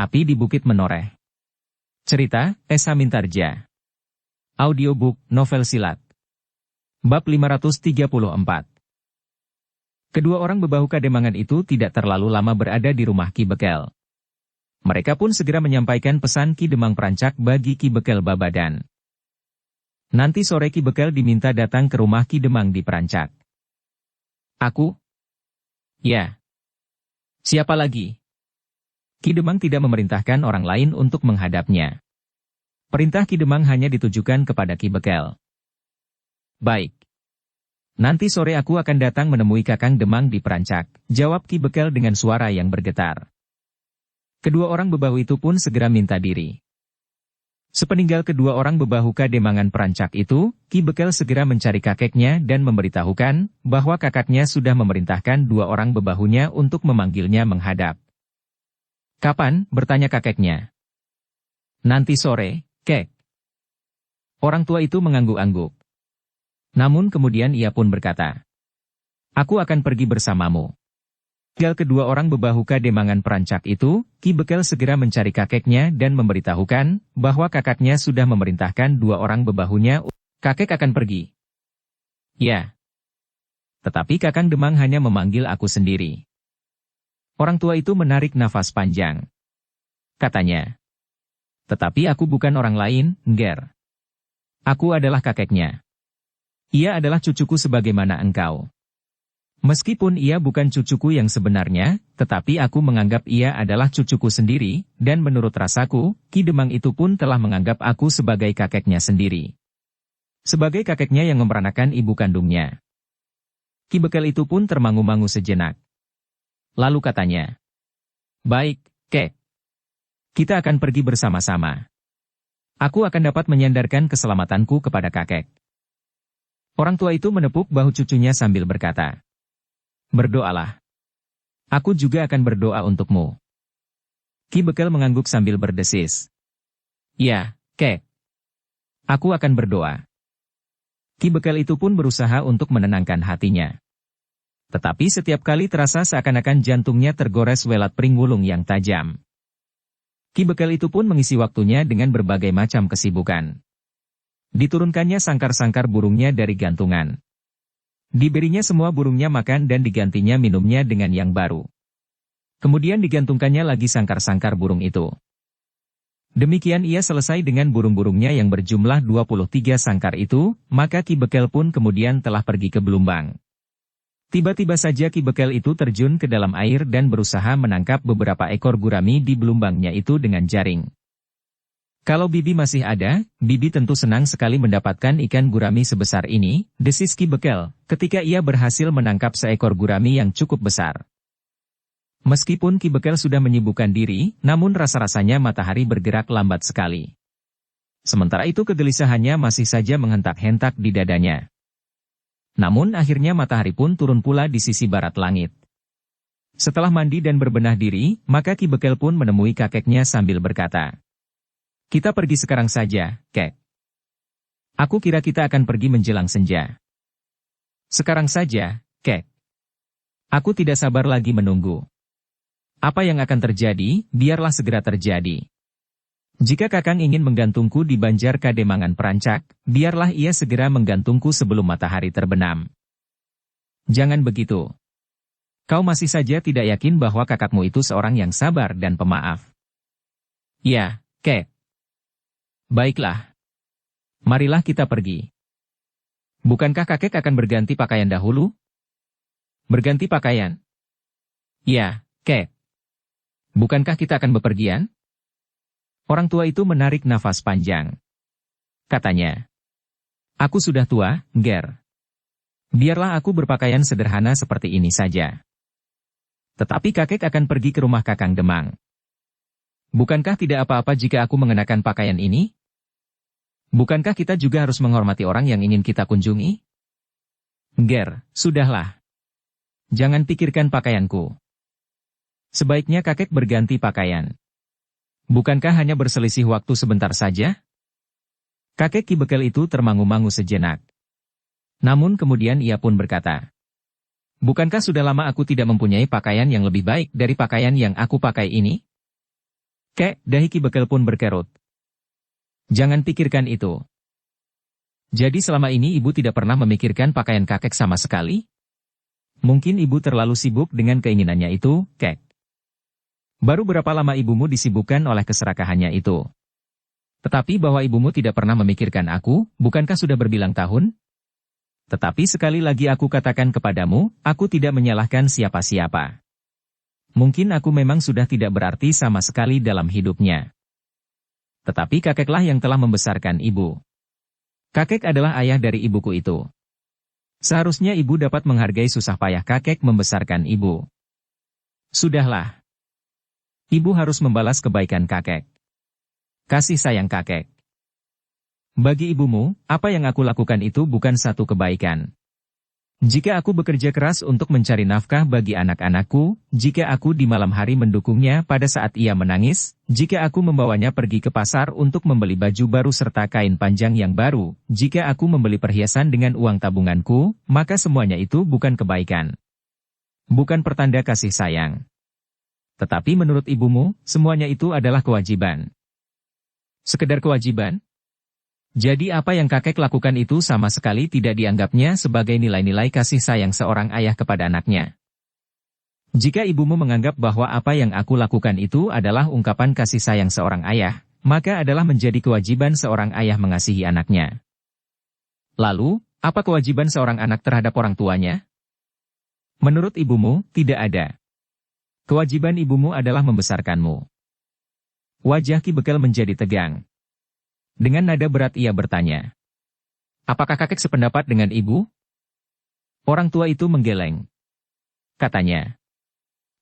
Api di Bukit Menoreh. Cerita, Esa Mintarja. Audiobook, novel silat. Bab 534. Kedua orang bebahu kademangan itu tidak terlalu lama berada di rumah Ki Bekel. Mereka pun segera menyampaikan pesan Ki Demang Perancak bagi Ki Bekel Babadan. Nanti sore Ki Bekel diminta datang ke rumah Ki Demang di Perancak. Aku? Ya. Siapa lagi? Ki Demang tidak memerintahkan orang lain untuk menghadapnya. Perintah Ki Demang hanya ditujukan kepada Ki Bekel. Baik. Nanti sore aku akan datang menemui Kakang Demang di Perancak, jawab Ki Bekel dengan suara yang bergetar. Kedua orang bebahu itu pun segera minta diri. Sepeninggal kedua orang bebahu kademangan Perancak itu, Ki Bekel segera mencari kakeknya dan memberitahukan bahwa kakaknya sudah memerintahkan dua orang bebahunya untuk memanggilnya menghadap. Kapan? Bertanya kakeknya. Nanti sore, Kek. Orang tua itu mengangguk-angguk. Namun kemudian ia pun berkata, aku akan pergi bersamamu. Tinggal kedua orang bebahu kademangan Perancak itu, Ki Bekel segera mencari kakeknya dan memberitahukan bahwa kakaknya sudah memerintahkan dua orang bebahunya. Kakek akan pergi. Ya. Tetapi Kakang Demang hanya memanggil aku sendiri. Orang tua itu menarik nafas panjang. Katanya, tetapi aku bukan orang lain, Nger. Aku adalah kakeknya. Ia adalah cucuku sebagaimana engkau. Meskipun ia bukan cucuku yang sebenarnya, tetapi aku menganggap ia adalah cucuku sendiri, dan menurut rasaku, Ki Demang itu pun telah menganggap aku sebagai kakeknya sendiri. Sebagai kakeknya yang memeranakan ibu kandungnya. Ki Bekel itu pun termangu-mangu sejenak. Lalu katanya, baik, Kek. Kita akan pergi bersama-sama. Aku akan dapat menyandarkan keselamatanku kepada kakek. Orang tua itu menepuk bahu cucunya sambil berkata, berdoalah. Aku juga akan berdoa untukmu. Ki Bekel mengangguk sambil berdesis. Ya, Kek. Aku akan berdoa. Ki Bekel itu pun berusaha untuk menenangkan hatinya. Tetapi setiap kali terasa seakan-akan jantungnya tergores welat pring wulung yang tajam. Ki Bekel itu pun mengisi waktunya dengan berbagai macam kesibukan. Diturunkannya sangkar-sangkar burungnya dari gantungan. Diberinya semua burungnya makan dan digantinya minumnya dengan yang baru. Kemudian digantungkannya lagi sangkar-sangkar burung itu. Demikian ia selesai dengan burung-burungnya yang berjumlah 23 sangkar itu, maka Ki Bekel pun kemudian telah pergi ke Belumbang. Tiba-tiba saja Ki Bekel itu terjun ke dalam air dan berusaha menangkap beberapa ekor gurami di belumbangnya itu dengan jaring. Kalau Bibi masih ada, Bibi tentu senang sekali mendapatkan ikan gurami sebesar ini, desis Ki Bekel, ketika ia berhasil menangkap seekor gurami yang cukup besar. Meskipun Ki Bekel sudah menyibukkan diri, namun rasa-rasanya matahari bergerak lambat sekali. Sementara itu kegelisahannya masih saja menghentak-hentak di dadanya. Namun akhirnya matahari pun turun pula di sisi barat langit. Setelah mandi dan berbenah diri, maka Ki Bekel pun menemui kakeknya sambil berkata, kita pergi sekarang saja, Kek. Aku kira kita akan pergi menjelang senja. Sekarang saja, Kek. Aku tidak sabar lagi menunggu. Apa yang akan terjadi, biarlah segera terjadi. Jika Kakang ingin menggantungku di Banjar Kademangan Perancak, biarlah ia segera menggantungku sebelum matahari terbenam. Jangan begitu. Kau masih saja tidak yakin bahwa kakakmu itu seorang yang sabar dan pemaaf. Ya, Kek. Baiklah. Marilah kita pergi. Bukankah kakek akan berganti pakaian dahulu? Berganti pakaian? Ya, Kek. Bukankah kita akan bepergian? Orang tua itu menarik nafas panjang. Katanya, aku sudah tua, Nger. Biarlah aku berpakaian sederhana seperti ini saja. Tetapi kakek akan pergi ke rumah Kakang Demang. Bukankah tidak apa-apa jika aku mengenakan pakaian ini? Bukankah kita juga harus menghormati orang yang ingin kita kunjungi? Nger, sudahlah. Jangan pikirkan pakaianku. Sebaiknya kakek berganti pakaian. Bukankah hanya berselisih waktu sebentar saja? Kakek Ki Bekel itu termangu-mangu sejenak. Namun kemudian ia pun berkata, bukankah sudah lama aku tidak mempunyai pakaian yang lebih baik dari pakaian yang aku pakai ini? Kek, dahi Ki Bekel pun berkerut. Jangan pikirkan itu. Jadi selama ini ibu tidak pernah memikirkan pakaian kakek sama sekali? Mungkin ibu terlalu sibuk dengan keinginannya itu, Kek. Baru berapa lama ibumu disibukkan oleh keserakahannya itu? Tetapi bahwa ibumu tidak pernah memikirkan aku, bukankah sudah berbilang tahun? Tetapi sekali lagi aku katakan kepadamu, aku tidak menyalahkan siapa-siapa. Mungkin aku memang sudah tidak berarti sama sekali dalam hidupnya. Tetapi kakeklah yang telah membesarkan ibu. Kakek adalah ayah dari ibuku itu. Seharusnya ibu dapat menghargai susah payah kakek membesarkan ibu. Sudahlah. Ibu harus membalas kebaikan kakek. Kasih sayang kakek. Bagi ibumu, apa yang aku lakukan itu bukan satu kebaikan. Jika aku bekerja keras untuk mencari nafkah bagi anak-anakku, jika aku di malam hari mendukungnya pada saat ia menangis, jika aku membawanya pergi ke pasar untuk membeli baju baru serta kain panjang yang baru, jika aku membeli perhiasan dengan uang tabunganku, maka semuanya itu bukan kebaikan. Bukan pertanda kasih sayang. Tetapi menurut ibumu, semuanya itu adalah kewajiban. Sekedar kewajiban? Jadi apa yang kakek lakukan itu sama sekali tidak dianggapnya sebagai nilai-nilai kasih sayang seorang ayah kepada anaknya. Jika ibumu menganggap bahwa apa yang aku lakukan itu adalah ungkapan kasih sayang seorang ayah, maka adalah menjadi kewajiban seorang ayah mengasihi anaknya. Lalu, apa kewajiban seorang anak terhadap orang tuanya? Menurut ibumu, tidak ada. Kewajiban ibumu adalah membesarkanmu. Wajah Ki Bekel menjadi tegang. Dengan nada berat ia bertanya. Apakah kakek sependapat dengan ibu? Orang tua itu menggeleng. Katanya.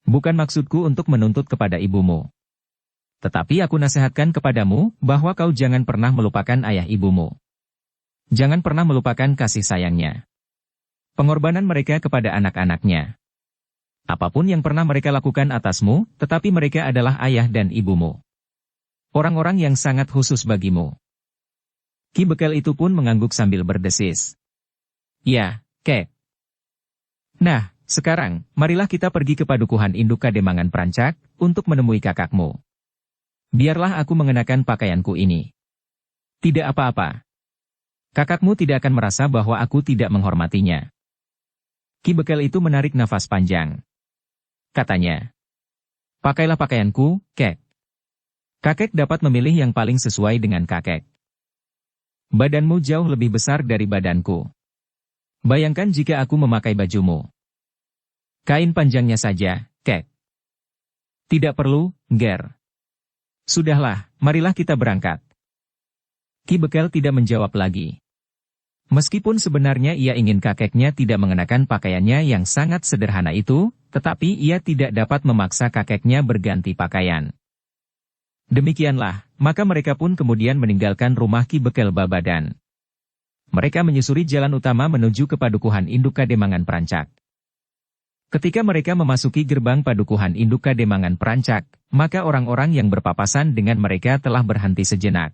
Bukan maksudku untuk menuntut kepada ibumu. Tetapi aku nasihatkan kepadamu bahwa kau jangan pernah melupakan ayah ibumu. Jangan pernah melupakan kasih sayangnya. Pengorbanan mereka kepada anak-anaknya. Apapun yang pernah mereka lakukan atasmu, tetapi mereka adalah ayah dan ibumu. Orang-orang yang sangat khusus bagimu. Ki Bekel itu pun mengangguk sambil berdesis. Ya, Kek. Nah, sekarang, marilah kita pergi ke padukuhan induk Kademangan Prancak, untuk menemui kakakmu. Biarlah aku mengenakan pakaianku ini. Tidak apa-apa. Kakakmu tidak akan merasa bahwa aku tidak menghormatinya. Ki Bekel itu menarik nafas panjang. Katanya. Pakailah pakaianku, Kek. Kakek dapat memilih yang paling sesuai dengan kakek. Badanmu jauh lebih besar dari badanku. Bayangkan jika aku memakai bajumu. Kain panjangnya saja, Kek. Tidak perlu, Ger. Sudahlah, marilah kita berangkat. Ki Bekel tidak menjawab lagi. Meskipun sebenarnya ia ingin kakeknya tidak mengenakan pakaiannya yang sangat sederhana itu, tetapi ia tidak dapat memaksa kakeknya berganti pakaian. Demikianlah, maka mereka pun kemudian meninggalkan rumah Ki Bekel Babadan. Mereka menyusuri jalan utama menuju ke padukuhan induk Kademangan Prancak. Ketika mereka memasuki gerbang padukuhan induk Kademangan Prancak, maka orang-orang yang berpapasan dengan mereka telah berhenti sejenak.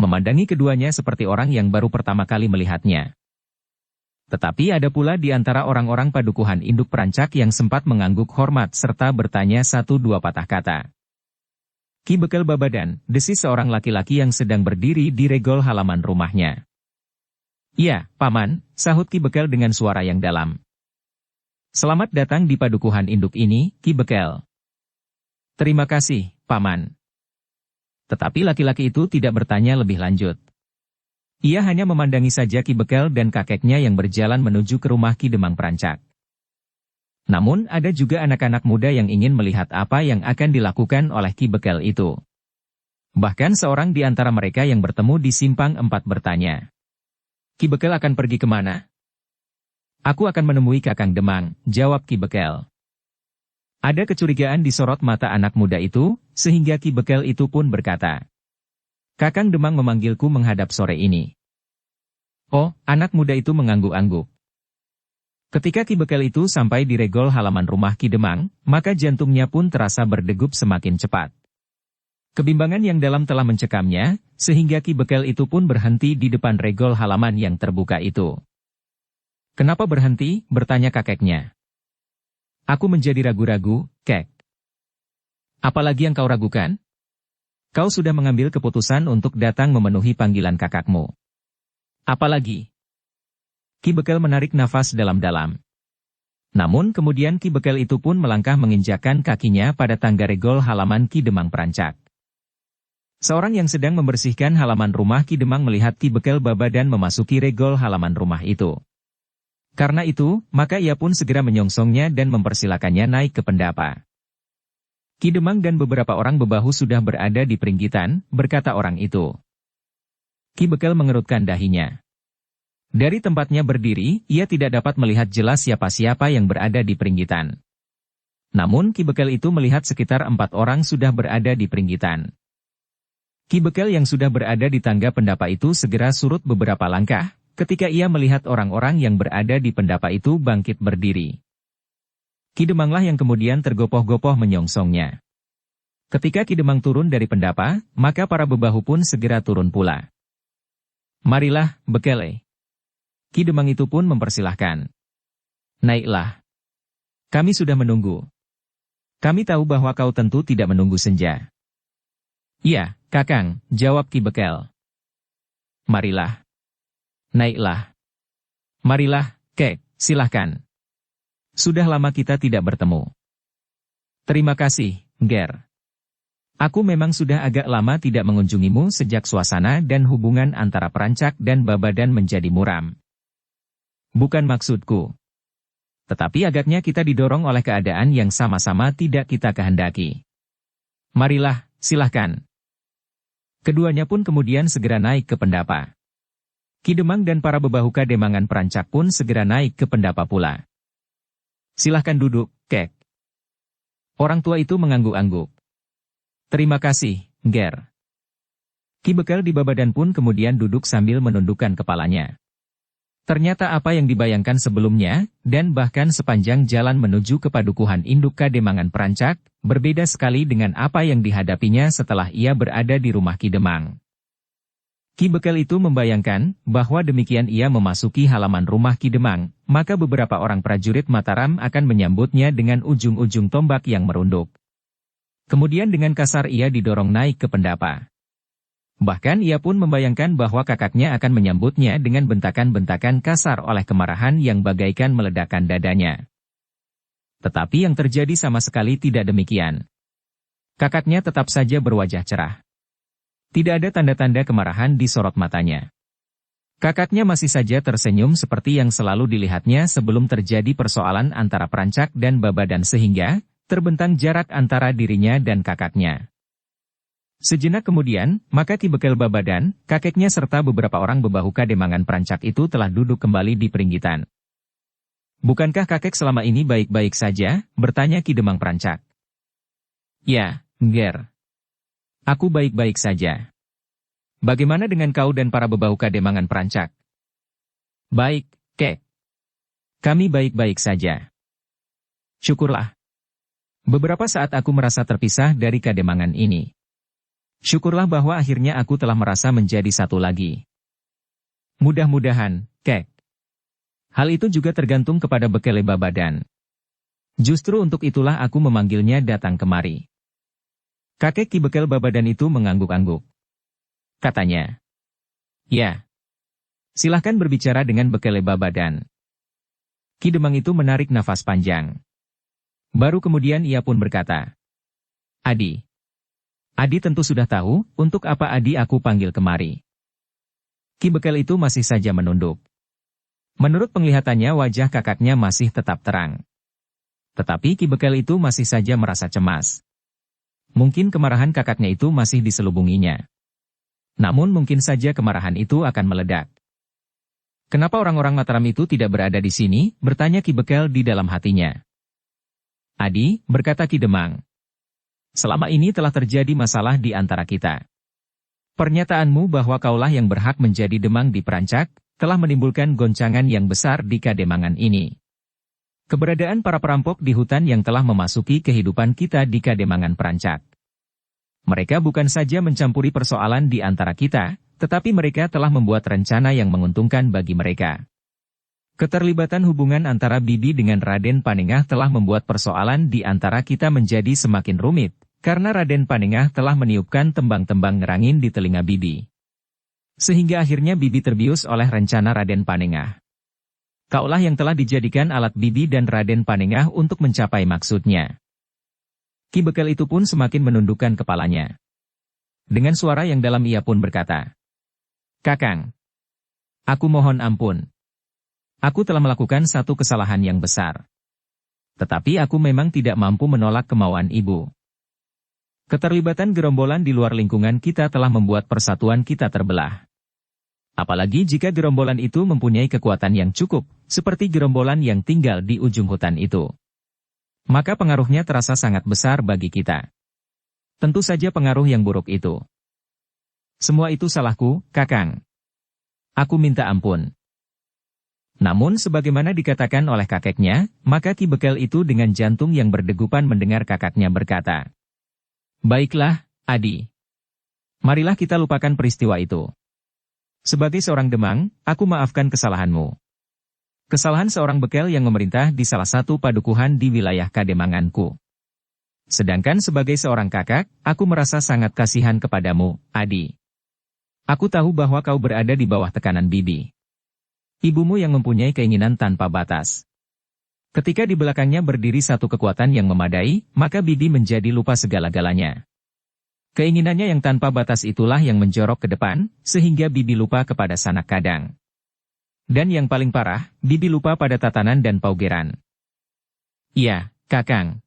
Memandangi keduanya seperti orang yang baru pertama kali melihatnya. Tetapi ada pula di antara orang-orang padukuhan induk Prancak yang sempat mengangguk hormat serta bertanya satu dua patah kata. Ki Bekel Babadan, desis seorang laki-laki yang sedang berdiri di regol halaman rumahnya. Ya, Paman, sahut Ki Bekel dengan suara yang dalam. Selamat datang di padukuhan induk ini, Ki Bekel. Terima kasih, Paman. Tetapi laki-laki itu tidak bertanya lebih lanjut. Ia hanya memandangi saja Ki Bekel dan kakeknya yang berjalan menuju ke rumah Ki Demang Prancak. Namun ada juga anak-anak muda yang ingin melihat apa yang akan dilakukan oleh Ki Bekel itu. Bahkan seorang di antara mereka yang bertemu di Simpang 4 bertanya. Ki Bekel akan pergi kemana? Aku akan menemui Kakang Demang, jawab Ki Bekel. Ada kecurigaan di sorot mata anak muda itu, sehingga Ki Bekel itu pun berkata. Kakang Demang memanggilku menghadap sore ini. Oh, anak muda itu mengangguk-angguk. Ketika Ki Bekel itu sampai di regol halaman rumah Ki Demang, maka jantungnya pun terasa berdegup semakin cepat. Kebimbangan yang dalam telah mencekamnya, sehingga Ki Bekel itu pun berhenti di depan regol halaman yang terbuka itu. Kenapa berhenti? Bertanya kakeknya. Aku menjadi ragu-ragu, Kek. Apalagi yang kau ragukan? Kau sudah mengambil keputusan untuk datang memenuhi panggilan kakakmu. Apalagi? Ki Bekel menarik nafas dalam-dalam. Namun kemudian Ki Bekel itu pun melangkah menginjakkan kakinya pada tangga regol halaman Ki Demang Perancak. Seorang yang sedang membersihkan halaman rumah Ki Demang melihat Ki Bekel Babadan memasuki regol halaman rumah itu. Karena itu, maka ia pun segera menyongsongnya dan mempersilakannya naik ke pendapa. Ki Demang dan beberapa orang bebahu sudah berada di peringgitan, berkata orang itu. Ki Bekel mengerutkan dahinya. Dari tempatnya berdiri, ia tidak dapat melihat jelas siapa-siapa yang berada di peringgitan. Namun Ki Bekel itu melihat sekitar 4 orang sudah berada di peringgitan. Ki Bekel yang sudah berada di tangga pendapa itu segera surut beberapa langkah, ketika ia melihat orang-orang yang berada di pendapa itu bangkit berdiri. Ki Demanglah yang kemudian tergopoh-gopoh menyongsongnya. Ketika Ki Demang turun dari pendapa, maka para bebahu pun segera turun pula. Marilah, Bekele. Ki Demang itu pun mempersilahkan. Naiklah. Kami sudah menunggu. Kami tahu bahwa kau tentu tidak menunggu senja. Iya, Kakang, jawab Ki Bekel. Marilah. Naiklah. Marilah, Kek, silahkan. Sudah lama kita tidak bertemu. Terima kasih, Ger. Aku memang sudah agak lama tidak mengunjungimu sejak suasana dan hubungan antara Perancak dan Babadan menjadi muram. Bukan maksudku. Tetapi agaknya kita didorong oleh keadaan yang sama-sama tidak kita kehendaki. Marilah, silahkan. Keduanya pun kemudian segera naik ke pendapa. Ki Demang dan para bebahu Kademangan Perancak pun segera naik ke pendapa pula. Silahkan duduk, Kek. Orang tua itu mengangguk-angguk. Terima kasih, Ger. Ki Bekel di Babadan pun kemudian duduk sambil menundukkan kepalanya. Ternyata apa yang dibayangkan sebelumnya, dan bahkan sepanjang jalan menuju ke padukuhan induk Kademangan Perancak, berbeda sekali dengan apa yang dihadapinya setelah ia berada di rumah Ki Demang. Ki Bekel itu membayangkan, bahwa demikian ia memasuki halaman rumah Ki Demang, maka beberapa orang prajurit Mataram akan menyambutnya dengan ujung-ujung tombak yang merunduk. Kemudian dengan kasar ia didorong naik ke pendapa. Bahkan ia pun membayangkan bahwa kakaknya akan menyambutnya dengan bentakan-bentakan kasar oleh kemarahan yang bagaikan meledakkan dadanya. Tetapi yang terjadi sama sekali tidak demikian. Kakaknya tetap saja berwajah cerah. Tidak ada tanda-tanda kemarahan di sorot matanya. Kakaknya masih saja tersenyum seperti yang selalu dilihatnya sebelum terjadi persoalan antara Perancak dan Babadan sehingga terbentang jarak antara dirinya dan kakaknya. Sejenak kemudian, maka Ki Bekel Babadan, kakeknya serta beberapa orang bebahu Kademangan Perancak itu telah duduk kembali di peringgitan. Bukankah kakek selama ini baik-baik saja? Bertanya Ki Demang Perancak. Ya, Ger. Aku baik-baik saja. Bagaimana dengan kau dan para bebahu Kademangan Perancak? Baik, Kek. Kami baik-baik saja. Syukurlah. Beberapa saat aku merasa terpisah dari Kademangan ini. Syukurlah bahwa akhirnya aku telah merasa menjadi satu lagi. Mudah-mudahan, Kek. Hal itu juga tergantung kepada Bekele Babadan. Justru untuk itulah aku memanggilnya datang kemari. Kakek Ki Bekel Babadan itu mengangguk-angguk. Katanya. Ya. Silahkan berbicara dengan Bekele Babadan. Ki Demang itu menarik nafas panjang. Baru kemudian ia pun berkata. Adi. Adi tentu sudah tahu, untuk apa Adi aku panggil kemari. Ki Bekel itu masih saja menunduk. Menurut penglihatannya wajah kakaknya masih tetap terang. Tetapi Ki Bekel itu masih saja merasa cemas. Mungkin kemarahan kakaknya itu masih diselubunginya. Namun mungkin saja kemarahan itu akan meledak. Kenapa orang-orang Mataram itu tidak berada di sini? Bertanya Ki Bekel di dalam hatinya. Adi, berkata Ki Demang. Selama ini telah terjadi masalah di antara kita. Pernyataanmu bahwa kaulah yang berhak menjadi Demang di Perancak, telah menimbulkan goncangan yang besar di Kademangan ini. Keberadaan para perampok di hutan yang telah memasuki kehidupan kita di Kademangan Perancak. Mereka bukan saja mencampuri persoalan di antara kita, tetapi mereka telah membuat rencana yang menguntungkan bagi mereka. Keterlibatan hubungan antara Bibi dengan Raden Panengah telah membuat persoalan di antara kita menjadi semakin rumit, karena Raden Panengah telah meniupkan tembang-tembang ngerangin di telinga bibi. Sehingga akhirnya bibi terbius oleh rencana Raden Panengah. Kaulah yang telah dijadikan alat bibi dan Raden Panengah untuk mencapai maksudnya. Ki Bekel itu pun semakin menundukkan kepalanya. Dengan suara yang dalam ia pun berkata, "Kakang, aku mohon ampun. Aku telah melakukan satu kesalahan yang besar. Tetapi aku memang tidak mampu menolak kemauan ibu. Keterlibatan gerombolan di luar lingkungan kita telah membuat persatuan kita terbelah. Apalagi jika gerombolan itu mempunyai kekuatan yang cukup, seperti gerombolan yang tinggal di ujung hutan itu. Maka pengaruhnya terasa sangat besar bagi kita. Tentu saja pengaruh yang buruk itu. Semua itu salahku, Kakang. Aku minta ampun." Namun sebagaimana dikatakan oleh kakeknya, maka Ki Bekel itu dengan jantung yang berdegupan mendengar kakaknya berkata, "Baiklah, Adi. Marilah kita lupakan peristiwa itu. Sebagai seorang Demang, aku maafkan kesalahanmu. Kesalahan seorang Bekel yang memerintah di salah satu padukuhan di wilayah Kademanganku. Sedangkan sebagai seorang kakak, aku merasa sangat kasihan kepadamu, Adi. Aku tahu bahwa kau berada di bawah tekanan bibi. Ibumu yang mempunyai keinginan tanpa batas. Ketika di belakangnya berdiri satu kekuatan yang memadai, maka bibi menjadi lupa segala-galanya. Keinginannya yang tanpa batas itulah yang menjorok ke depan, sehingga bibi lupa kepada sanak kadang. Dan yang paling parah, bibi lupa pada tatanan dan paugeran. Iya, Kakang.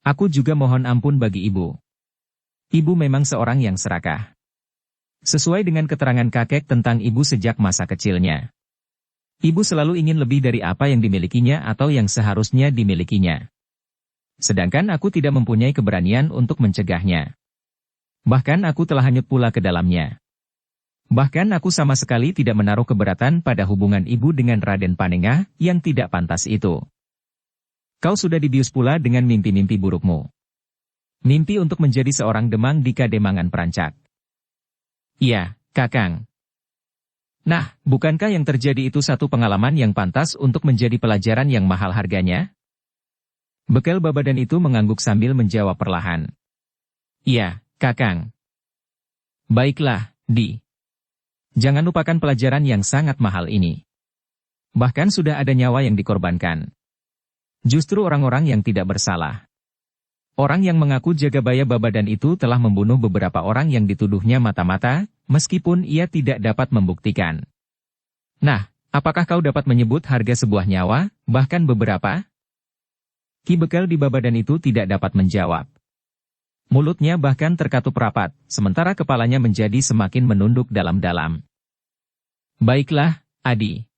Aku juga mohon ampun bagi ibu. Ibu memang seorang yang serakah. Sesuai dengan keterangan kakek tentang ibu sejak masa kecilnya. Ibu selalu ingin lebih dari apa yang dimilikinya atau yang seharusnya dimilikinya. Sedangkan aku tidak mempunyai keberanian untuk mencegahnya. Bahkan aku telah hanyut pula ke dalamnya. Bahkan aku sama sekali tidak menaruh keberatan pada hubungan ibu dengan Raden Panengah yang tidak pantas itu. Kau sudah dibius pula dengan mimpi-mimpi burukmu. Mimpi untuk menjadi seorang Demang di Kademangan Perancak. Iya, Kakang. Nah, bukankah yang terjadi itu satu pengalaman yang pantas untuk menjadi pelajaran yang mahal harganya? Bekel Babadan itu mengangguk sambil menjawab perlahan. Iya, Kakang. Baiklah, Di. Jangan lupakan pelajaran yang sangat mahal ini. Bahkan sudah ada nyawa yang dikorbankan. Justru orang-orang yang tidak bersalah. Orang yang mengaku Jagabaya Babadan itu telah membunuh beberapa orang yang dituduhnya mata-mata, meskipun ia tidak dapat membuktikan. Nah, apakah kau dapat menyebut harga sebuah nyawa, bahkan beberapa? Ki Bekel di Babadan itu tidak dapat menjawab. Mulutnya bahkan terkatup rapat, sementara kepalanya menjadi semakin menunduk dalam-dalam. Baiklah, Adi.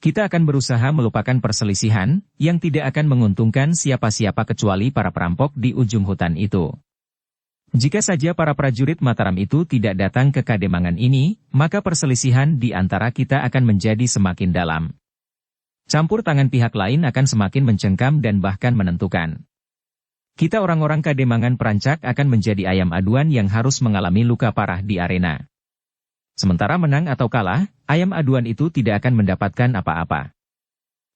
Kita akan berusaha melupakan perselisihan, yang tidak akan menguntungkan siapa-siapa kecuali para perampok di ujung hutan itu. Jika saja para prajurit Mataram itu tidak datang ke Kademangan ini, maka perselisihan di antara kita akan menjadi semakin dalam. Campur tangan pihak lain akan semakin mencengkam dan bahkan menentukan. Kita orang-orang Kademangan Perancak akan menjadi ayam aduan yang harus mengalami luka parah di arena. Sementara menang atau kalah, ayam aduan itu tidak akan mendapatkan apa-apa.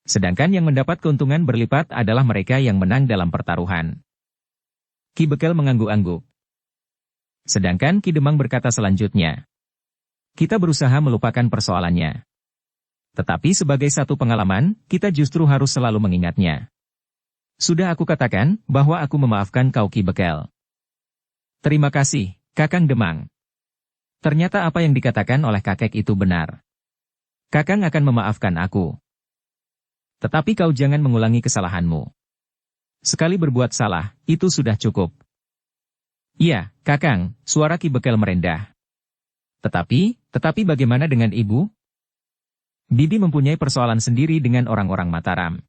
Sedangkan yang mendapat keuntungan berlipat adalah mereka yang menang dalam pertaruhan. Ki Bekel mengangguk-angguk. Sedangkan Ki Demang berkata selanjutnya. Kita berusaha melupakan persoalannya. Tetapi sebagai satu pengalaman, kita justru harus selalu mengingatnya. Sudah aku katakan, bahwa aku memaafkan kau Ki Bekel. Terima kasih, Kakang Demang. Ternyata apa yang dikatakan oleh kakek itu benar. Kakang akan memaafkan aku. Tetapi kau jangan mengulangi kesalahanmu. Sekali berbuat salah, itu sudah cukup. Iya, Kakang, suara Ki Bekel merendah. Tetapi bagaimana dengan ibu? Bibi mempunyai persoalan sendiri dengan orang-orang Mataram.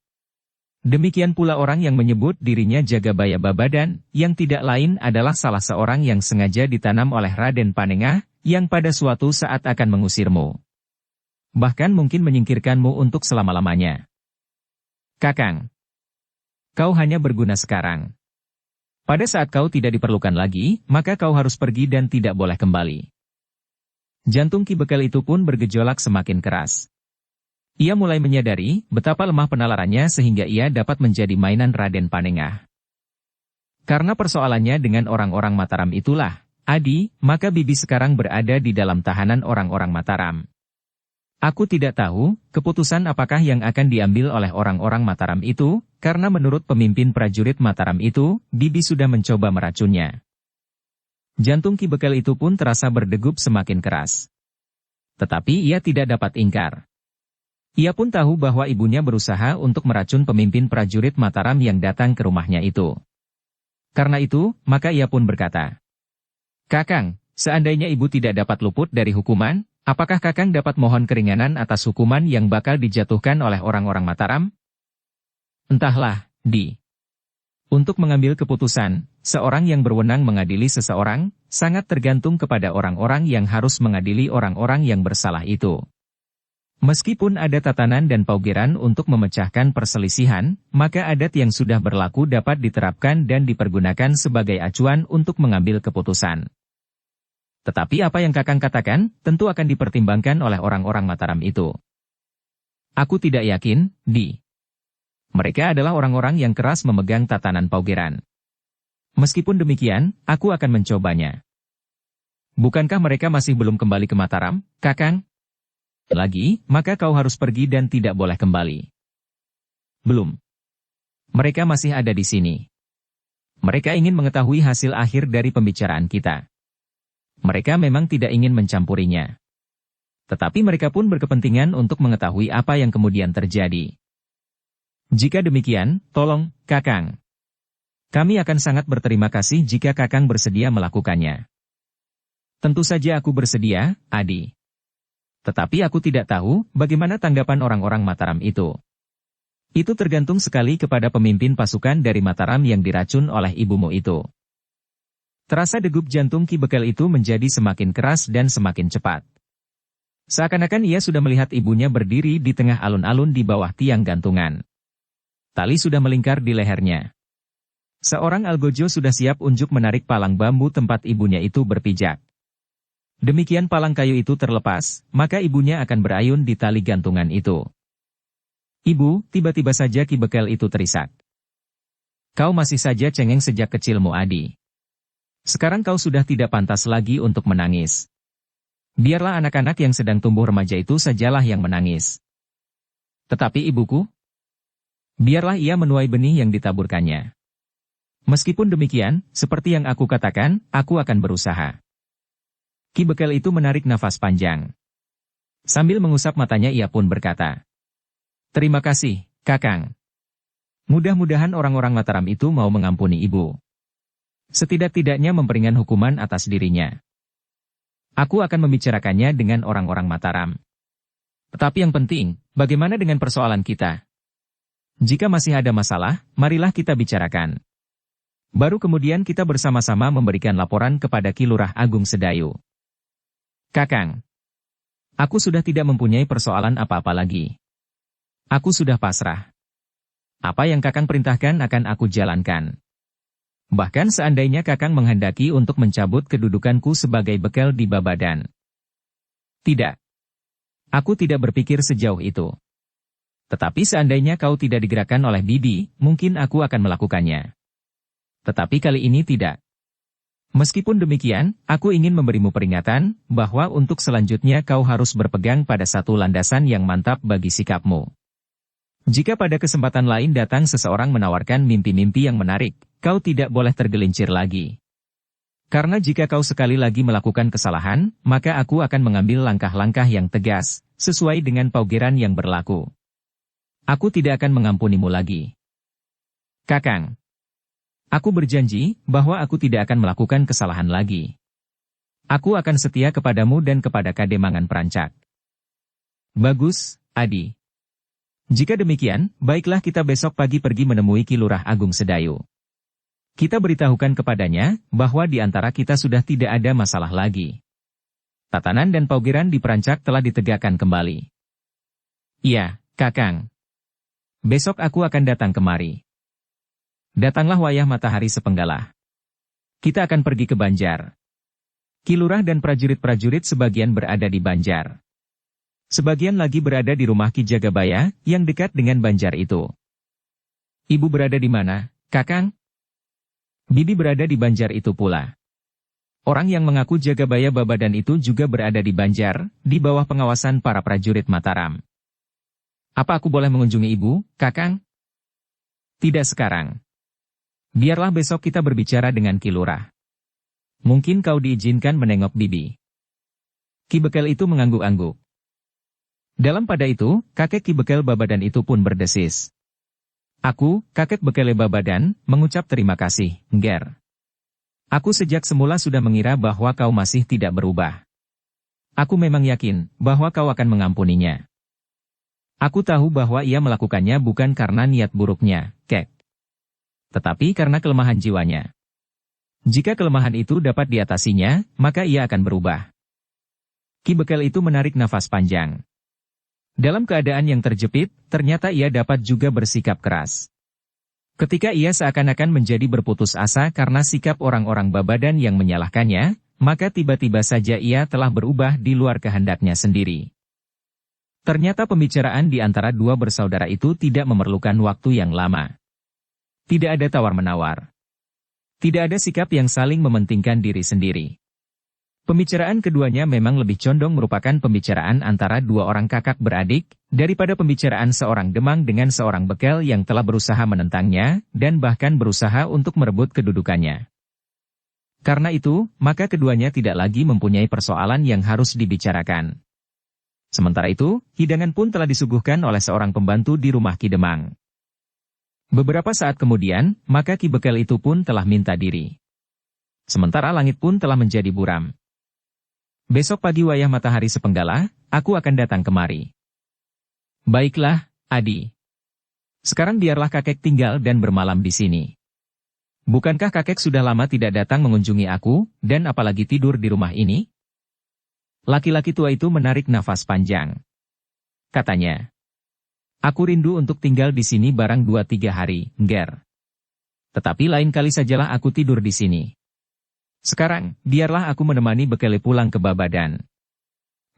Demikian pula orang yang menyebut dirinya Jagabaya Babadan, yang tidak lain adalah salah seorang yang sengaja ditanam oleh Raden Panengah, yang pada suatu saat akan mengusirmu. Bahkan mungkin menyingkirkanmu untuk selama-lamanya. Kakang, kau hanya berguna sekarang. Pada saat kau tidak diperlukan lagi, maka kau harus pergi dan tidak boleh kembali. Jantung Ki Bekel itu pun bergejolak semakin keras. Ia mulai menyadari betapa lemah penalarannya sehingga ia dapat menjadi mainan Raden Panengah. Karena persoalannya dengan orang-orang Mataram itulah, Adi, maka Bibi sekarang berada di dalam tahanan orang-orang Mataram. Aku tidak tahu, keputusan apakah yang akan diambil oleh orang-orang Mataram itu, karena menurut pemimpin prajurit Mataram itu, Bibi sudah mencoba meracunnya. Jantung Ki Bekel itu pun terasa berdegup semakin keras. Tetapi ia tidak dapat ingkar. Ia pun tahu bahwa ibunya berusaha untuk meracun pemimpin prajurit Mataram yang datang ke rumahnya itu. Karena itu, maka ia pun berkata, "Kakang, seandainya ibu tidak dapat luput dari hukuman, apakah kakang dapat mohon keringanan atas hukuman yang bakal dijatuhkan oleh orang-orang Mataram?" Entahlah, Di. Untuk mengambil keputusan, seorang yang berwenang mengadili seseorang, sangat tergantung kepada orang-orang yang harus mengadili orang-orang yang bersalah itu. Meskipun ada tatanan dan paugeran untuk memecahkan perselisihan, maka adat yang sudah berlaku dapat diterapkan dan dipergunakan sebagai acuan untuk mengambil keputusan. Tetapi apa yang kakang katakan, tentu akan dipertimbangkan oleh orang-orang Mataram itu. Aku tidak yakin, Di. Mereka adalah orang-orang yang keras memegang tatanan paugeran. Meskipun demikian, aku akan mencobanya. Bukankah mereka masih belum kembali ke Mataram, kakang? Lagi, maka kau harus pergi dan tidak boleh kembali. Belum. Mereka masih ada di sini. Mereka ingin mengetahui hasil akhir dari pembicaraan kita. Mereka memang tidak ingin mencampurinya. Tetapi mereka pun berkepentingan untuk mengetahui apa yang kemudian terjadi. Jika demikian, tolong, kakang. Kami akan sangat berterima kasih jika kakang bersedia melakukannya. Tentu saja aku bersedia, Adi. Tetapi aku tidak tahu bagaimana tanggapan orang-orang Mataram itu. Itu tergantung sekali kepada pemimpin pasukan dari Mataram yang diracun oleh ibumu itu. Terasa degup jantung Ki Bekel itu menjadi semakin keras dan semakin cepat. Seakan-akan ia sudah melihat ibunya berdiri di tengah alun-alun di bawah tiang gantungan. Tali sudah melingkar di lehernya. Seorang algojo sudah siap unjuk menarik palang bambu tempat ibunya itu berpijak. Demikian palang kayu itu terlepas, maka ibunya akan berayun di tali gantungan itu. Ibu, tiba-tiba saja Ki Bekel itu terisak. Kau masih saja cengeng sejak kecilmu, Adi. Sekarang kau sudah tidak pantas lagi untuk menangis. Biarlah anak-anak yang sedang tumbuh remaja itu sajalah yang menangis. Tetapi ibuku? Biarlah ia menuai benih yang ditaburkannya. Meskipun demikian, seperti yang aku katakan, aku akan berusaha. Ki Bekel itu menarik nafas panjang. Sambil mengusap matanya ia pun berkata, "Terima kasih, kakang. Mudah-mudahan orang-orang Mataram itu mau mengampuni ibu. Setidak-tidaknya memperingan hukuman atas dirinya. Aku akan membicarakannya dengan orang-orang Mataram. Tetapi yang penting, bagaimana dengan persoalan kita? Jika masih ada masalah, marilah kita bicarakan. Baru kemudian kita bersama-sama memberikan laporan kepada Ki Lurah Agung Sedayu." "Kakang, aku sudah tidak mempunyai persoalan apa-apa lagi. Aku sudah pasrah. Apa yang kakang perintahkan akan aku jalankan. Bahkan seandainya kakang menghendaki untuk mencabut kedudukanku sebagai Bekel di Babadan." "Tidak. Aku tidak berpikir sejauh itu. Tetapi seandainya kau tidak digerakkan oleh Bibi, mungkin aku akan melakukannya. Tetapi kali ini tidak. Meskipun demikian, aku ingin memberimu peringatan, bahwa untuk selanjutnya kau harus berpegang pada satu landasan yang mantap bagi sikapmu. Jika pada kesempatan lain datang seseorang menawarkan mimpi-mimpi yang menarik, kau tidak boleh tergelincir lagi. Karena jika kau sekali lagi melakukan kesalahan, maka aku akan mengambil langkah-langkah yang tegas, sesuai dengan paugeran yang berlaku. Aku tidak akan mengampunimu lagi. Kakang, aku berjanji bahwa aku tidak akan melakukan kesalahan lagi. Aku akan setia kepadamu dan kepada Kademangan Perancak." "Bagus, Adi. Jika demikian, baiklah kita besok pagi pergi menemui Ki Lurah Agung Sedayu. Kita beritahukan kepadanya bahwa di antara kita sudah tidak ada masalah lagi. Tatanan dan paugeran di Perancak telah ditegakkan kembali." "Iya, kakang. Besok aku akan datang kemari. Datanglah wayah matahari sepenggalah. Kita akan pergi ke Banjar." Ki Lurah dan prajurit-prajurit sebagian berada di Banjar. Sebagian lagi berada di rumah Ki Jagabaya, yang dekat dengan Banjar itu. "Ibu berada di mana, kakang?" Bibi berada di Banjar itu pula. Orang yang mengaku jaga Baya Babadan itu juga berada di Banjar, di bawah pengawasan para prajurit Mataram. Apa aku boleh mengunjungi ibu, Kakang? Tidak sekarang. Biarlah besok kita berbicara dengan Ki Lurah. Mungkin kau diizinkan menengok Bibi. Ki Bekel itu mengangguk-angguk. Dalam pada itu, kakek Ki Bekel Babadan itu pun berdesis. Aku, kakek Bekele Babadan, mengucap terima kasih, Nger. Aku sejak semula sudah mengira bahwa kau masih tidak berubah. Aku memang yakin bahwa kau akan mengampuninya. Aku tahu bahwa ia melakukannya bukan karena niat buruknya, Kek. Tetapi karena kelemahan jiwanya. Jika kelemahan itu dapat diatasinya, maka ia akan berubah. Ki Bekel itu menarik nafas panjang. Dalam keadaan yang terjepit, ternyata ia dapat juga bersikap keras. Ketika ia seakan-akan menjadi berputus asa karena sikap orang-orang Babadan yang menyalahkannya, maka tiba-tiba saja ia telah berubah di luar kehendaknya sendiri. Ternyata pembicaraan di antara dua bersaudara itu tidak memerlukan waktu yang lama. Tidak ada tawar-menawar. Tidak ada sikap yang saling mementingkan diri sendiri. Pembicaraan keduanya memang lebih condong merupakan pembicaraan antara dua orang kakak beradik, daripada pembicaraan seorang Demang dengan seorang Bekel yang telah berusaha menentangnya, dan bahkan berusaha untuk merebut kedudukannya. Karena itu, maka keduanya tidak lagi mempunyai persoalan yang harus dibicarakan. Sementara itu, hidangan pun telah disuguhkan oleh seorang pembantu di rumah Ki Demang. Beberapa saat kemudian, maka Ki Bekel itu pun telah minta diri. Sementara langit pun telah menjadi buram. Besok pagi wayah matahari sepenggala, aku akan datang kemari. Baiklah, Adi. Sekarang biarlah kakek tinggal dan bermalam di sini. Bukankah kakek sudah lama tidak datang mengunjungi aku, dan apalagi tidur di rumah ini? Laki-laki tua itu menarik nafas panjang. Katanya, aku rindu untuk tinggal di sini barang 2-3 hari, Nger. Tetapi lain kali sajalah aku tidur di sini. Sekarang, biarlah aku menemani Bekele pulang ke Babadan.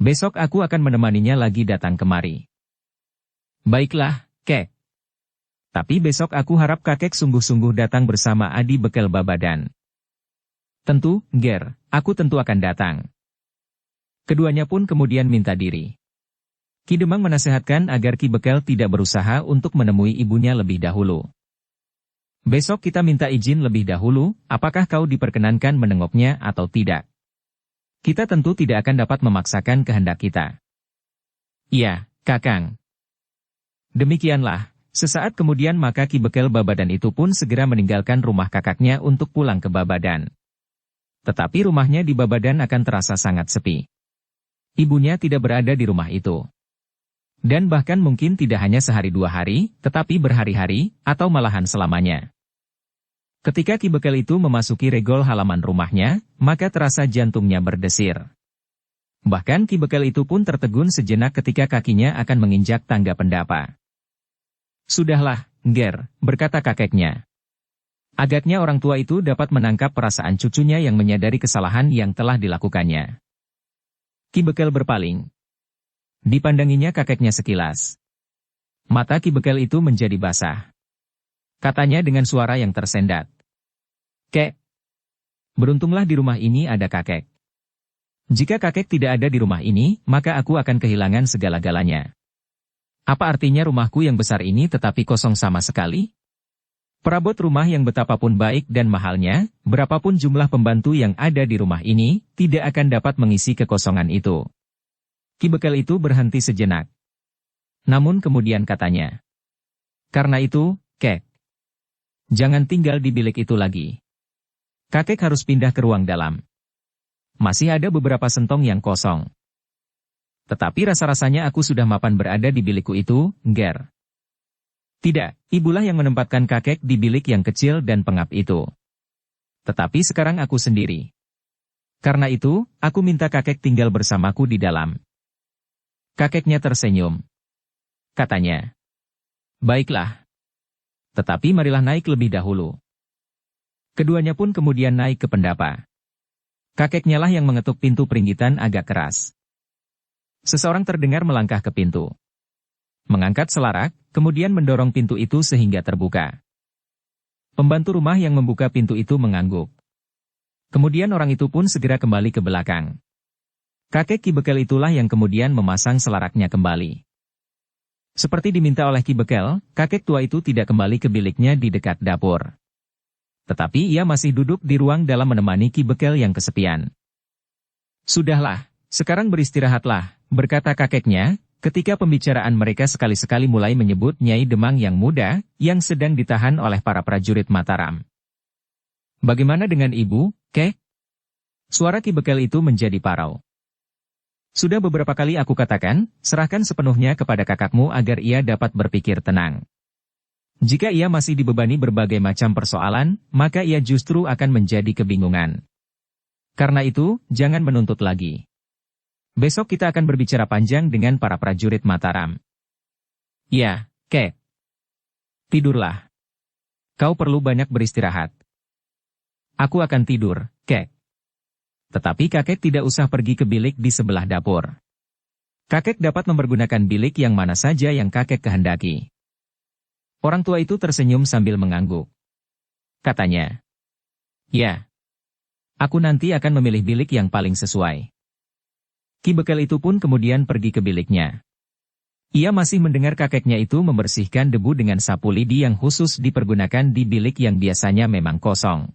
Besok aku akan menemaninya lagi datang kemari. Baiklah, Kek. Tapi besok aku harap kakek sungguh-sungguh datang bersama Adi Bekel Babadan. Tentu, Nger, aku tentu akan datang. Keduanya pun kemudian minta diri. Ki Demang menasehatkan agar Ki Bekel tidak berusaha untuk menemui ibunya lebih dahulu. Besok kita minta izin lebih dahulu, apakah kau diperkenankan menengoknya atau tidak? Kita tentu tidak akan dapat memaksakan kehendak kita. Iya, Kakang. Demikianlah, sesaat kemudian maka Ki Bekel Babadan itu pun segera meninggalkan rumah kakaknya untuk pulang ke Babadan. Tetapi rumahnya di Babadan akan terasa sangat sepi. Ibunya tidak berada di rumah itu. Dan bahkan mungkin tidak hanya sehari 2 hari, tetapi berhari-hari, atau malahan selamanya. Ketika Ki Bekel itu memasuki regol halaman rumahnya, maka terasa jantungnya berdesir. Bahkan Ki Bekel itu pun tertegun sejenak ketika kakinya akan menginjak tangga pendapa. Sudahlah, Nger, berkata kakeknya. Agaknya orang tua itu dapat menangkap perasaan cucunya yang menyadari kesalahan yang telah dilakukannya. Ki Bekel berpaling. Dipandanginya kakeknya sekilas. Mata Ki Bekel itu menjadi basah. Katanya dengan suara yang tersendat. Kek. Beruntunglah di rumah ini ada kakek. Jika kakek tidak ada di rumah ini, maka aku akan kehilangan segala-galanya. Apa artinya rumahku yang besar ini tetapi kosong sama sekali? Perabot rumah yang betapapun baik dan mahalnya, berapapun jumlah pembantu yang ada di rumah ini, tidak akan dapat mengisi kekosongan itu. Ki Bekel itu berhenti sejenak. Namun kemudian katanya. Karena itu, Kek. Jangan tinggal di bilik itu lagi. Kakek harus pindah ke ruang dalam. Masih ada beberapa sentong yang kosong. Tetapi rasa-rasanya aku sudah mapan berada di bilikku itu, Nger. Tidak, ibulah yang menempatkan kakek di bilik yang kecil dan pengap itu. Tetapi sekarang aku sendiri. Karena itu, aku minta kakek tinggal bersamaku di dalam. Kakeknya tersenyum. Katanya. Baiklah. Tetapi marilah naik lebih dahulu. Keduanya pun kemudian naik ke pendapa. Kakeknya lah yang mengetuk pintu peringgitan agak keras. Seseorang terdengar melangkah ke pintu. Mengangkat selarak, kemudian mendorong pintu itu sehingga terbuka. Pembantu rumah yang membuka pintu itu mengangguk. Kemudian orang itu pun segera kembali ke belakang. Kakek Ki Bekel itulah yang kemudian memasang selaraknya kembali. Seperti diminta oleh Ki Bekel, kakek tua itu tidak kembali ke biliknya di dekat dapur. Tetapi ia masih duduk di ruang dalam menemani Ki Bekel yang kesepian. "Sudahlah, sekarang beristirahatlah," berkata kakeknya, ketika pembicaraan mereka sekali-sekali mulai menyebut Nyai Demang yang muda, yang sedang ditahan oleh para prajurit Mataram. "Bagaimana dengan ibu, Kek?" Suara Ki Bekel itu menjadi parau. "Sudah beberapa kali aku katakan, serahkan sepenuhnya kepada kakakmu agar ia dapat berpikir tenang. Jika ia masih dibebani berbagai macam persoalan, maka ia justru akan menjadi kebingungan. Karena itu, jangan menuntut lagi. Besok kita akan berbicara panjang dengan para prajurit Mataram." "Ya, Kek. Tidurlah. Kau perlu banyak beristirahat." "Aku akan tidur, Kek." Tetapi kakek tidak usah pergi ke bilik di sebelah dapur. Kakek dapat mempergunakan bilik yang mana saja yang kakek kehendaki. Orang tua itu tersenyum sambil mengangguk. Katanya, "Ya, aku nanti akan memilih bilik yang paling sesuai." Ki Bekel itu pun kemudian pergi ke biliknya. Ia masih mendengar kakeknya itu membersihkan debu dengan sapu lidi yang khusus dipergunakan di bilik yang biasanya memang kosong.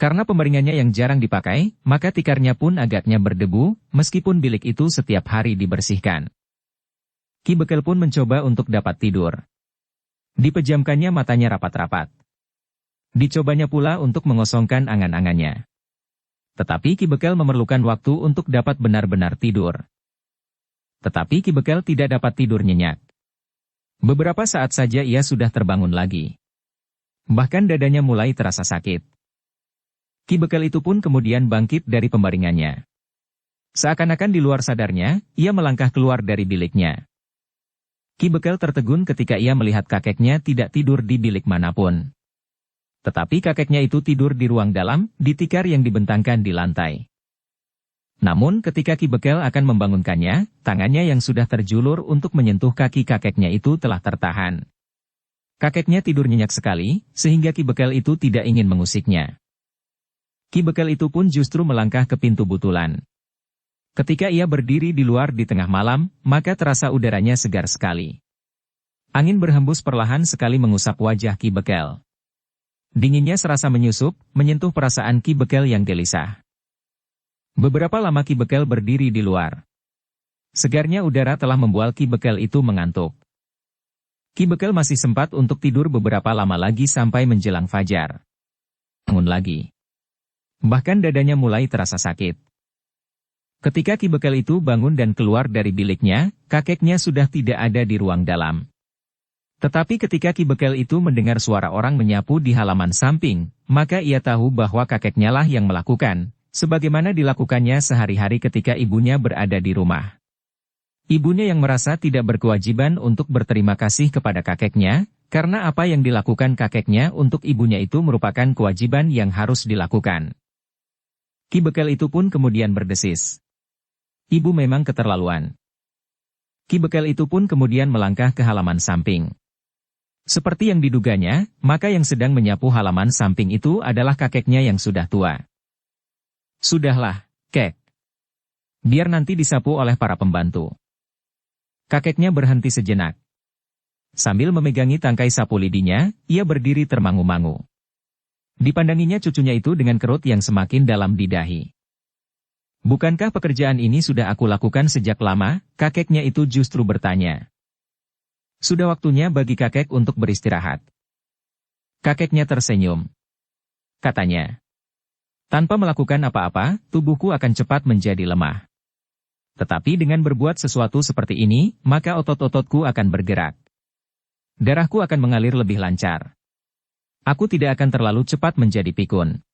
Karena pembaringannya yang jarang dipakai, maka tikarnya pun agaknya berdebu, meskipun bilik itu setiap hari dibersihkan. Ki Bekel pun mencoba untuk dapat tidur. Dipejamkannya matanya rapat-rapat. Dicobanya pula untuk mengosongkan angan-angannya. Tetapi Ki Bekel memerlukan waktu untuk dapat benar-benar tidur. Tetapi Ki Bekel tidak dapat tidur nyenyak. Beberapa saat saja ia sudah terbangun lagi. Bahkan dadanya mulai terasa sakit. Ki Bekel itu pun kemudian bangkit dari pembaringannya. Seakan-akan di luar sadarnya, ia melangkah keluar dari biliknya. Ki Bekel tertegun ketika ia melihat kakeknya tidak tidur di bilik manapun. Tetapi kakeknya itu tidur di ruang dalam, di tikar yang dibentangkan di lantai. Namun ketika Ki Bekel akan membangunkannya, tangannya yang sudah terjulur untuk menyentuh kaki kakeknya itu telah tertahan. Kakeknya tidur nyenyak sekali, sehingga Ki Bekel itu tidak ingin mengusiknya. Ki Bekel itu pun justru melangkah ke pintu butulan. Ketika ia berdiri di luar di tengah malam, maka terasa udaranya segar sekali. Angin berhembus perlahan sekali mengusap wajah Ki Bekel. Dinginnya serasa menyusup, menyentuh perasaan Ki Bekel yang gelisah. Beberapa lama Ki Bekel berdiri di luar. Segarnya udara telah membuat Ki Bekel itu mengantuk. Ki Bekel masih sempat untuk tidur beberapa lama lagi sampai menjelang fajar. Bangun lagi. Bahkan dadanya mulai terasa sakit. Ketika Ki Bekel itu bangun dan keluar dari biliknya, kakeknya sudah tidak ada di ruang dalam. Tetapi ketika Ki Bekel itu mendengar suara orang menyapu di halaman samping, maka ia tahu bahwa kakeknya lah yang melakukan, sebagaimana dilakukannya sehari-hari ketika ibunya berada di rumah. Ibunya yang merasa tidak berkewajiban untuk berterima kasih kepada kakeknya, karena apa yang dilakukan kakeknya untuk ibunya itu merupakan kewajiban yang harus dilakukan. Ki Bekel itu pun kemudian berdesis. Ibu memang keterlaluan. Ki Bekel itu pun kemudian melangkah ke halaman samping. Seperti yang diduganya, maka yang sedang menyapu halaman samping itu adalah kakeknya yang sudah tua. "Sudahlah, Kek. Biar nanti disapu oleh para pembantu." Kakeknya berhenti sejenak. Sambil memegangi tangkai sapu lidinya, ia berdiri termangu-mangu. Dipandanginya cucunya itu dengan kerut yang semakin dalam di dahi. "Bukankah pekerjaan ini sudah aku lakukan sejak lama?" kakeknya itu justru bertanya. "Sudah waktunya bagi kakek untuk beristirahat." Kakeknya tersenyum. Katanya, "Tanpa melakukan apa-apa, tubuhku akan cepat menjadi lemah. Tetapi dengan berbuat sesuatu seperti ini, maka otot-ototku akan bergerak. Darahku akan mengalir lebih lancar. Aku tidak akan terlalu cepat menjadi pikun.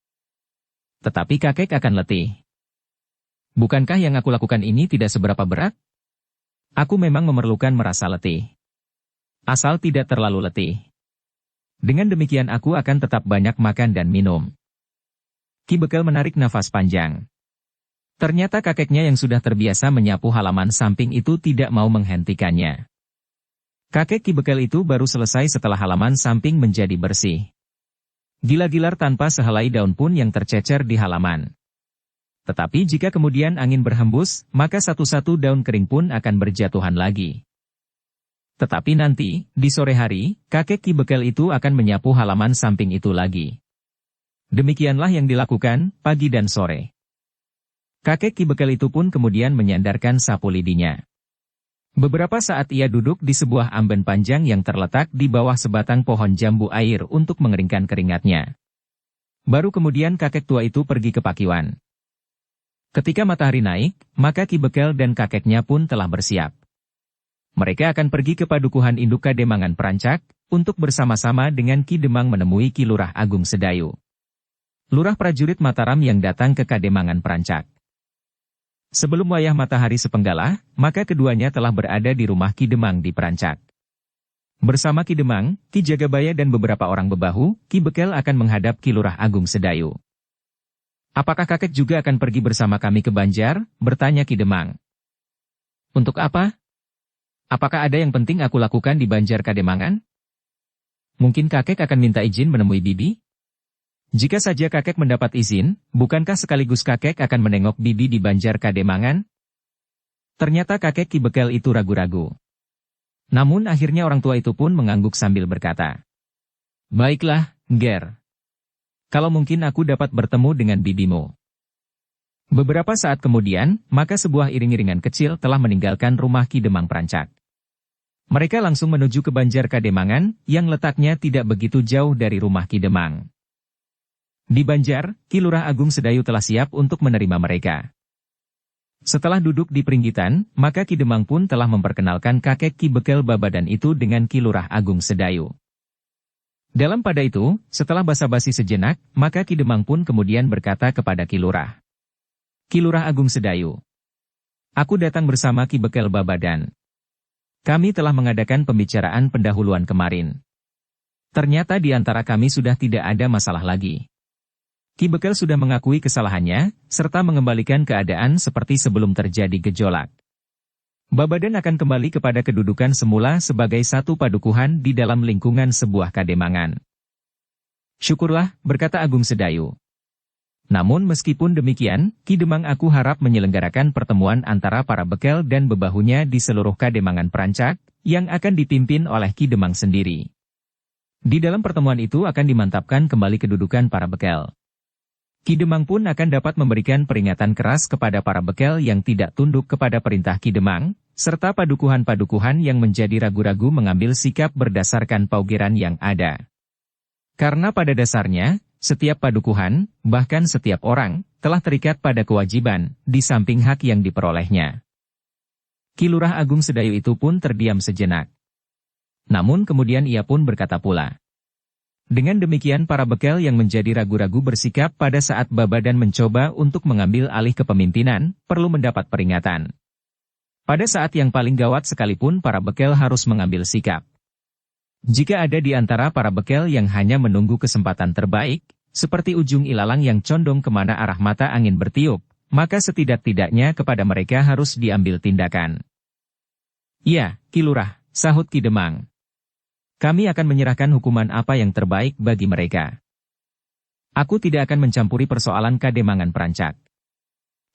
Tetapi kakek akan letih. Bukankah yang aku lakukan ini tidak seberapa berat? Aku memang memerlukan merasa letih. Asal tidak terlalu letih. Dengan demikian aku akan tetap banyak makan dan minum." Ki Bekel menarik nafas panjang. Ternyata kakeknya yang sudah terbiasa menyapu halaman samping itu tidak mau menghentikannya. Kakek Ki Bekel itu baru selesai setelah halaman samping menjadi bersih. Gila-gilar tanpa sehelai daun pun yang tercecer di halaman. Tetapi jika kemudian angin berhembus, maka satu-satu daun kering pun akan berjatuhan lagi. Tetapi nanti, di sore hari, kakek Ki Bekel itu akan menyapu halaman samping itu lagi. Demikianlah yang dilakukan, pagi dan sore. Kakek Ki Bekel itu pun kemudian menyandarkan sapu lidinya. Beberapa saat ia duduk di sebuah amben panjang yang terletak di bawah sebatang pohon jambu air untuk mengeringkan keringatnya. Baru kemudian kakek tua itu pergi ke pakiwan. Ketika matahari naik, maka Ki Bekel dan kakeknya pun telah bersiap. Mereka akan pergi ke padukuhan induk Kademangan Perancak, untuk bersama-sama dengan Ki Demang menemui Ki Lurah Agung Sedayu. Lurah prajurit Mataram yang datang ke Kademangan Perancak. Sebelum wayah matahari sepenggalah, maka keduanya telah berada di rumah Ki Demang di Perancak. Bersama Ki Demang, Ki Jagabaya dan beberapa orang bebahu, Ki Bekel akan menghadap Ki Lurah Agung Sedayu. "Apakah kakek juga akan pergi bersama kami ke Banjar?" bertanya Ki Demang. "Untuk apa? Apakah ada yang penting aku lakukan di Banjar Kademangan? Mungkin kakek akan minta izin menemui Bibi? Jika saja kakek mendapat izin, bukankah sekaligus kakek akan menengok Bibi di Banjar Kademangan?" Ternyata kakek Ki Bekel itu ragu-ragu. Namun akhirnya orang tua itu pun mengangguk sambil berkata, "Baiklah, Ger. Kalau mungkin aku dapat bertemu dengan bibimu." Beberapa saat kemudian, maka sebuah iring-iringan kecil telah meninggalkan rumah Ki Demang Perancak. Mereka langsung menuju ke Banjar Kademangan, yang letaknya tidak begitu jauh dari rumah Ki Demang. Di Banjar, Ki Lurah Agung Sedayu telah siap untuk menerima mereka. Setelah duduk di peringgitan, maka Ki Demang pun telah memperkenalkan kakek Ki Bekel Babadan itu dengan Ki Lurah Agung Sedayu. Dalam pada itu, setelah basa-basi sejenak, maka Ki Demang pun kemudian berkata kepada Ki Lurah, "Ki Lurah Agung Sedayu, aku datang bersama Ki Bekel Babadan. Kami telah mengadakan pembicaraan pendahuluan kemarin. Ternyata di antara kami sudah tidak ada masalah lagi. Ki Bekel sudah mengakui kesalahannya, serta mengembalikan keadaan seperti sebelum terjadi gejolak. Babadan akan kembali kepada kedudukan semula sebagai satu padukuhan di dalam lingkungan sebuah kademangan." "Syukurlah," berkata Agung Sedayu. "Namun meskipun demikian, Ki Demang aku harap menyelenggarakan pertemuan antara para bekel dan bebahunya di seluruh Kademangan Perancak, yang akan dipimpin oleh Ki Demang sendiri. Di dalam pertemuan itu akan dimantapkan kembali kedudukan para bekel. Ki Demang pun akan dapat memberikan peringatan keras kepada para bekel yang tidak tunduk kepada perintah Ki Demang, serta padukuhan-padukuhan yang menjadi ragu-ragu mengambil sikap berdasarkan paugeran yang ada. Karena pada dasarnya, setiap padukuhan, bahkan setiap orang, telah terikat pada kewajiban, di samping hak yang diperolehnya." Ki Lurah Agung Sedayu itu pun terdiam sejenak. Namun kemudian ia pun berkata pula. Dengan demikian para bekel yang menjadi ragu-ragu bersikap pada saat Babadan mencoba untuk mengambil alih kepemimpinan, perlu mendapat peringatan. Pada saat yang paling gawat sekalipun para bekel harus mengambil sikap. Jika ada di antara para bekel yang hanya menunggu kesempatan terbaik, seperti ujung ilalang yang condong kemana arah mata angin bertiup, maka setidak-tidaknya kepada mereka harus diambil tindakan. "Ya, Ki Lurah," sahut Ki Demang. "Kami akan menyerahkan hukuman apa yang terbaik bagi mereka. Aku tidak akan mencampuri persoalan Kademangan Perancak.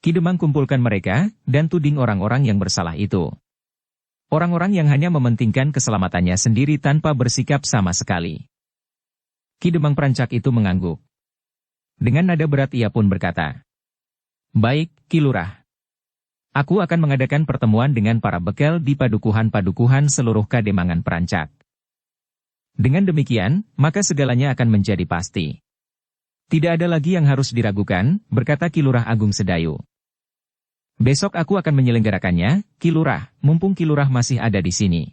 Ki Demang kumpulkan mereka, dan tuding orang-orang yang bersalah itu. Orang-orang yang hanya mementingkan keselamatannya sendiri tanpa bersikap sama sekali." Ki Demang Perancak itu mengangguk. Dengan nada berat ia pun berkata, "Baik, Ki Lurah. Aku akan mengadakan pertemuan dengan para bekel di padukuhan-padukuhan seluruh Kademangan Perancak. Dengan demikian, maka segalanya akan menjadi pasti. Tidak ada lagi yang harus diragukan," berkata Ki Lurah Agung Sedayu. "Besok aku akan menyelenggarakannya, Ki Lurah, mumpung Ki Lurah masih ada di sini.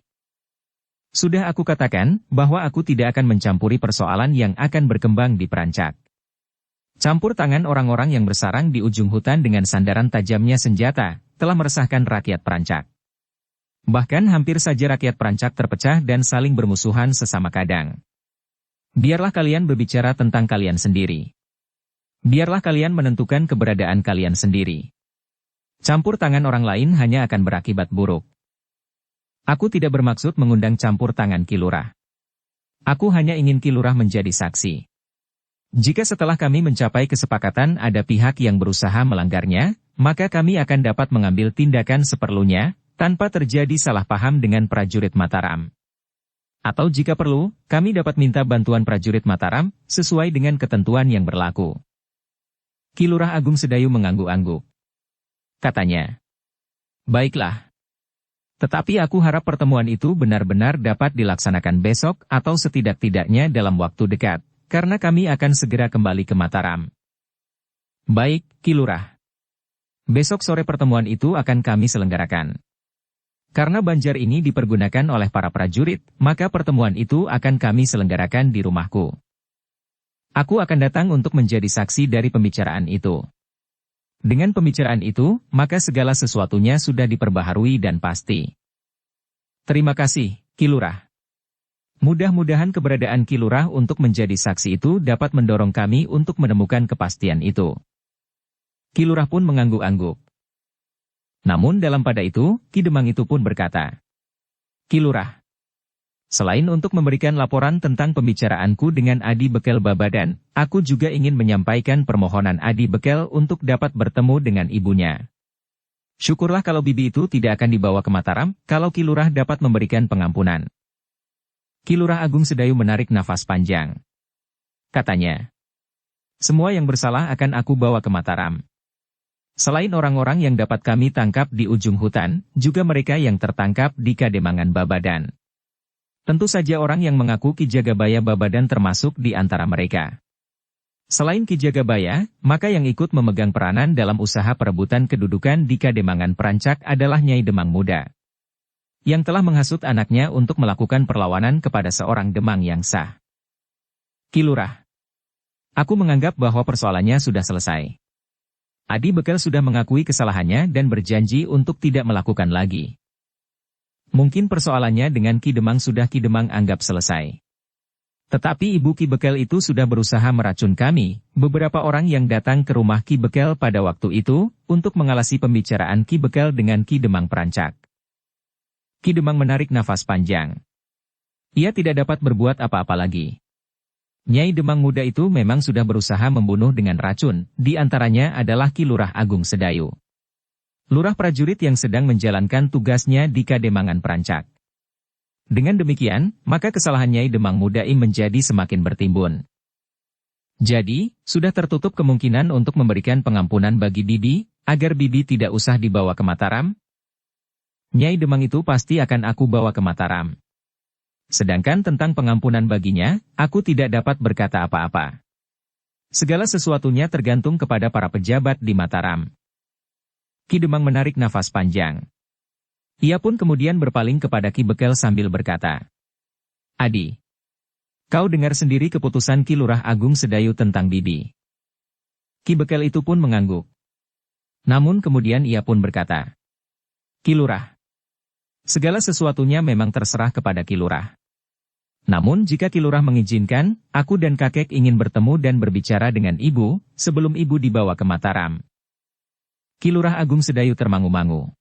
Sudah aku katakan, bahwa aku tidak akan mencampuri persoalan yang akan berkembang di Perancak. Campur tangan orang-orang yang bersarang di ujung hutan dengan sandaran tajamnya senjata, telah meresahkan rakyat Perancak. Bahkan hampir saja rakyat Perancak terpecah dan saling bermusuhan sesama kadang. Biarlah kalian berbicara tentang kalian sendiri. Biarlah kalian menentukan keberadaan kalian sendiri. Campur tangan orang lain hanya akan berakibat buruk. Aku tidak bermaksud mengundang campur tangan Ki Lurah. Aku hanya ingin Ki Lurah menjadi saksi. Jika setelah kami mencapai kesepakatan ada pihak yang berusaha melanggarnya, maka kami akan dapat mengambil tindakan seperlunya, tanpa terjadi salah paham dengan prajurit Mataram. Atau jika perlu, kami dapat minta bantuan prajurit Mataram, sesuai dengan ketentuan yang berlaku. Ki Lurah Agung Sedayu mengangguk-angguk. Katanya, "Baiklah. Tetapi aku harap pertemuan itu benar-benar dapat dilaksanakan besok atau setidak-tidaknya dalam waktu dekat, karena kami akan segera kembali ke Mataram." "Baik, Ki Lurah. Besok sore pertemuan itu akan kami selenggarakan. Karena Banjar ini dipergunakan oleh para prajurit, maka pertemuan itu akan kami selenggarakan di rumahku. Aku akan datang untuk menjadi saksi dari pembicaraan itu. Dengan pembicaraan itu, maka segala sesuatunya sudah diperbaharui dan pasti." "Terima kasih, Ki Lurah. Mudah-mudahan keberadaan Ki Lurah untuk menjadi saksi itu dapat mendorong kami untuk menemukan kepastian itu." Ki Lurah pun mengangguk-angguk. Namun dalam pada itu, Ki Demang itu pun berkata, "Ki Lurah, selain untuk memberikan laporan tentang pembicaraanku dengan Adi Bekel Babadan, aku juga ingin menyampaikan permohonan Adi Bekel untuk dapat bertemu dengan ibunya. Syukurlah kalau bibi itu tidak akan dibawa ke Mataram, kalau Ki Lurah dapat memberikan pengampunan." Ki Lurah Agung Sedayu menarik nafas panjang. Katanya, "Semua yang bersalah akan aku bawa ke Mataram. Selain orang-orang yang dapat kami tangkap di ujung hutan, juga mereka yang tertangkap di Kademangan Babadan. Tentu saja orang yang mengaku Ki Jagabaya Babadan termasuk di antara mereka. Selain Ki Jagabaya, maka yang ikut memegang peranan dalam usaha perebutan kedudukan di Kademangan Perancak adalah Nyai Demang Muda, yang telah menghasut anaknya untuk melakukan perlawanan kepada seorang Demang yang sah. Ki Lurah, aku menganggap bahwa persoalannya sudah selesai. Adi Bekel sudah mengakui kesalahannya dan berjanji untuk tidak melakukan lagi. Mungkin persoalannya dengan Ki Demang sudah Ki Demang anggap selesai. Tetapi ibu Ki Bekel itu sudah berusaha meracun kami, beberapa orang yang datang ke rumah Ki Bekel pada waktu itu, untuk mengalasi pembicaraan Ki Bekel dengan Ki Demang Perancak." Ki Demang menarik nafas panjang. Ia tidak dapat berbuat apa-apa lagi. Nyai Demang Muda itu memang sudah berusaha membunuh dengan racun, di antaranya adalah Ki Lurah Agung Sedayu, lurah prajurit yang sedang menjalankan tugasnya di Kademangan Perancak. Dengan demikian, maka kesalahan Nyai Demang Muda ini menjadi semakin bertimbun. Jadi, sudah tertutup kemungkinan untuk memberikan pengampunan bagi bibi, agar bibi tidak usah dibawa ke Mataram. Nyai Demang itu pasti akan aku bawa ke Mataram. Sedangkan tentang pengampunan baginya, aku tidak dapat berkata apa-apa. Segala sesuatunya tergantung kepada para pejabat di Mataram." Ki Demang menarik nafas panjang. Ia pun kemudian berpaling kepada Ki Bekel sambil berkata, "Adi, kau dengar sendiri keputusan Ki Lurah Agung Sedayu tentang bibi." Ki Bekel itu pun mengangguk. Namun kemudian ia pun berkata, "Ki Lurah, segala sesuatunya memang terserah kepada Ki Lurah. Namun jika Ki Lurah mengizinkan, aku dan kakek ingin bertemu dan berbicara dengan ibu, sebelum ibu dibawa ke Mataram." Ki Lurah Agung Sedayu termangu-mangu.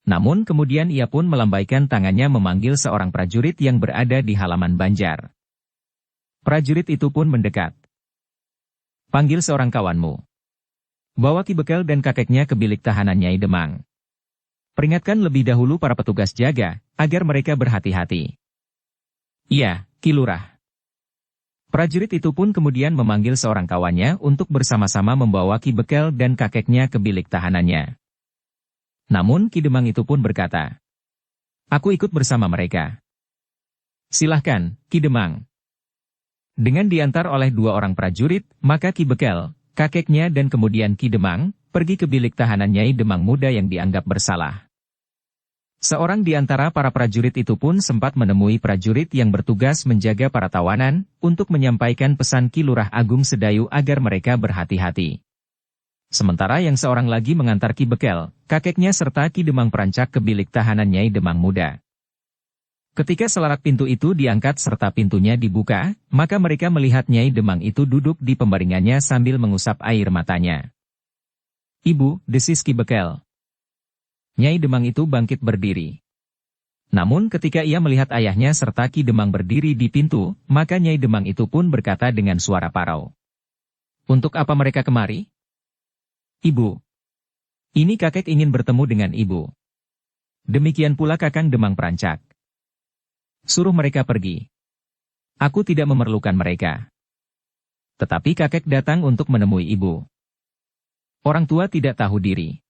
Namun kemudian ia pun melambaikan tangannya memanggil seorang prajurit yang berada di halaman Banjar. Prajurit itu pun mendekat. "Panggil seorang kawanmu. Bawa Ki Bekel dan kakeknya ke bilik tahanan Nyai Demang. Peringatkan lebih dahulu para petugas jaga, agar mereka berhati-hati." "Iya, Ki Lurah." Prajurit itu pun kemudian memanggil seorang kawannya untuk bersama-sama membawa Ki Bekel dan kakeknya ke bilik tahanannya. Namun Ki Demang itu pun berkata, "Aku ikut bersama mereka." "Silahkan, Ki Demang." Dengan diantar oleh dua orang prajurit, maka Ki Bekel, kakeknya dan kemudian Ki Demang, pergi ke bilik tahanan Nyai Demang Muda yang dianggap bersalah. Seorang di antara para prajurit itu pun sempat menemui prajurit yang bertugas menjaga para tawanan, untuk menyampaikan pesan Ki Lurah Agung Sedayu agar mereka berhati-hati. Sementara yang seorang lagi mengantar Ki Bekel, kakeknya serta Ki Demang Perancak ke bilik tahanan Nyai Demang Muda. Ketika selarak pintu itu diangkat serta pintunya dibuka, maka mereka melihat Nyai Demang itu duduk di pembaringannya sambil mengusap air matanya. "Ibu," desis Ki Bekel. Nyai Demang itu bangkit berdiri. Namun ketika ia melihat ayahnya serta Ki Demang berdiri di pintu, maka Nyai Demang itu pun berkata dengan suara parau, Untuk apa mereka kemari? Ibu. Ini kakek ingin bertemu dengan ibu. Demikian pula Kakang Demang Prancak. Suruh mereka pergi. Aku tidak memerlukan mereka. Tetapi kakek datang untuk menemui ibu. Orang tua tidak tahu diri.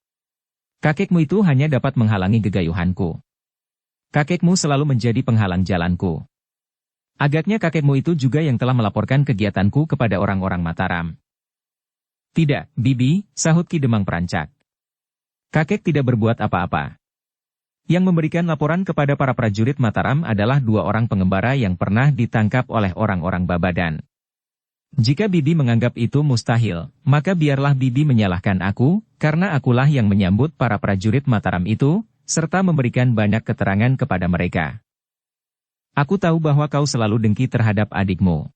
Kakekmu itu hanya dapat menghalangi gegayuhanku. Kakekmu selalu menjadi penghalang jalanku. Agaknya kakekmu itu juga yang telah melaporkan kegiatanku kepada orang-orang Mataram. Tidak, Bibi, sahut Ki Demang Prancak. Kakek tidak berbuat apa-apa. Yang memberikan laporan kepada para prajurit Mataram adalah 2 orang pengembara yang pernah ditangkap oleh orang-orang Babadan. Jika Bibi menganggap itu mustahil, maka biarlah Bibi menyalahkan aku, karena akulah yang menyambut para prajurit Mataram itu, serta memberikan banyak keterangan kepada mereka. Aku tahu bahwa kau selalu dengki terhadap adikmu.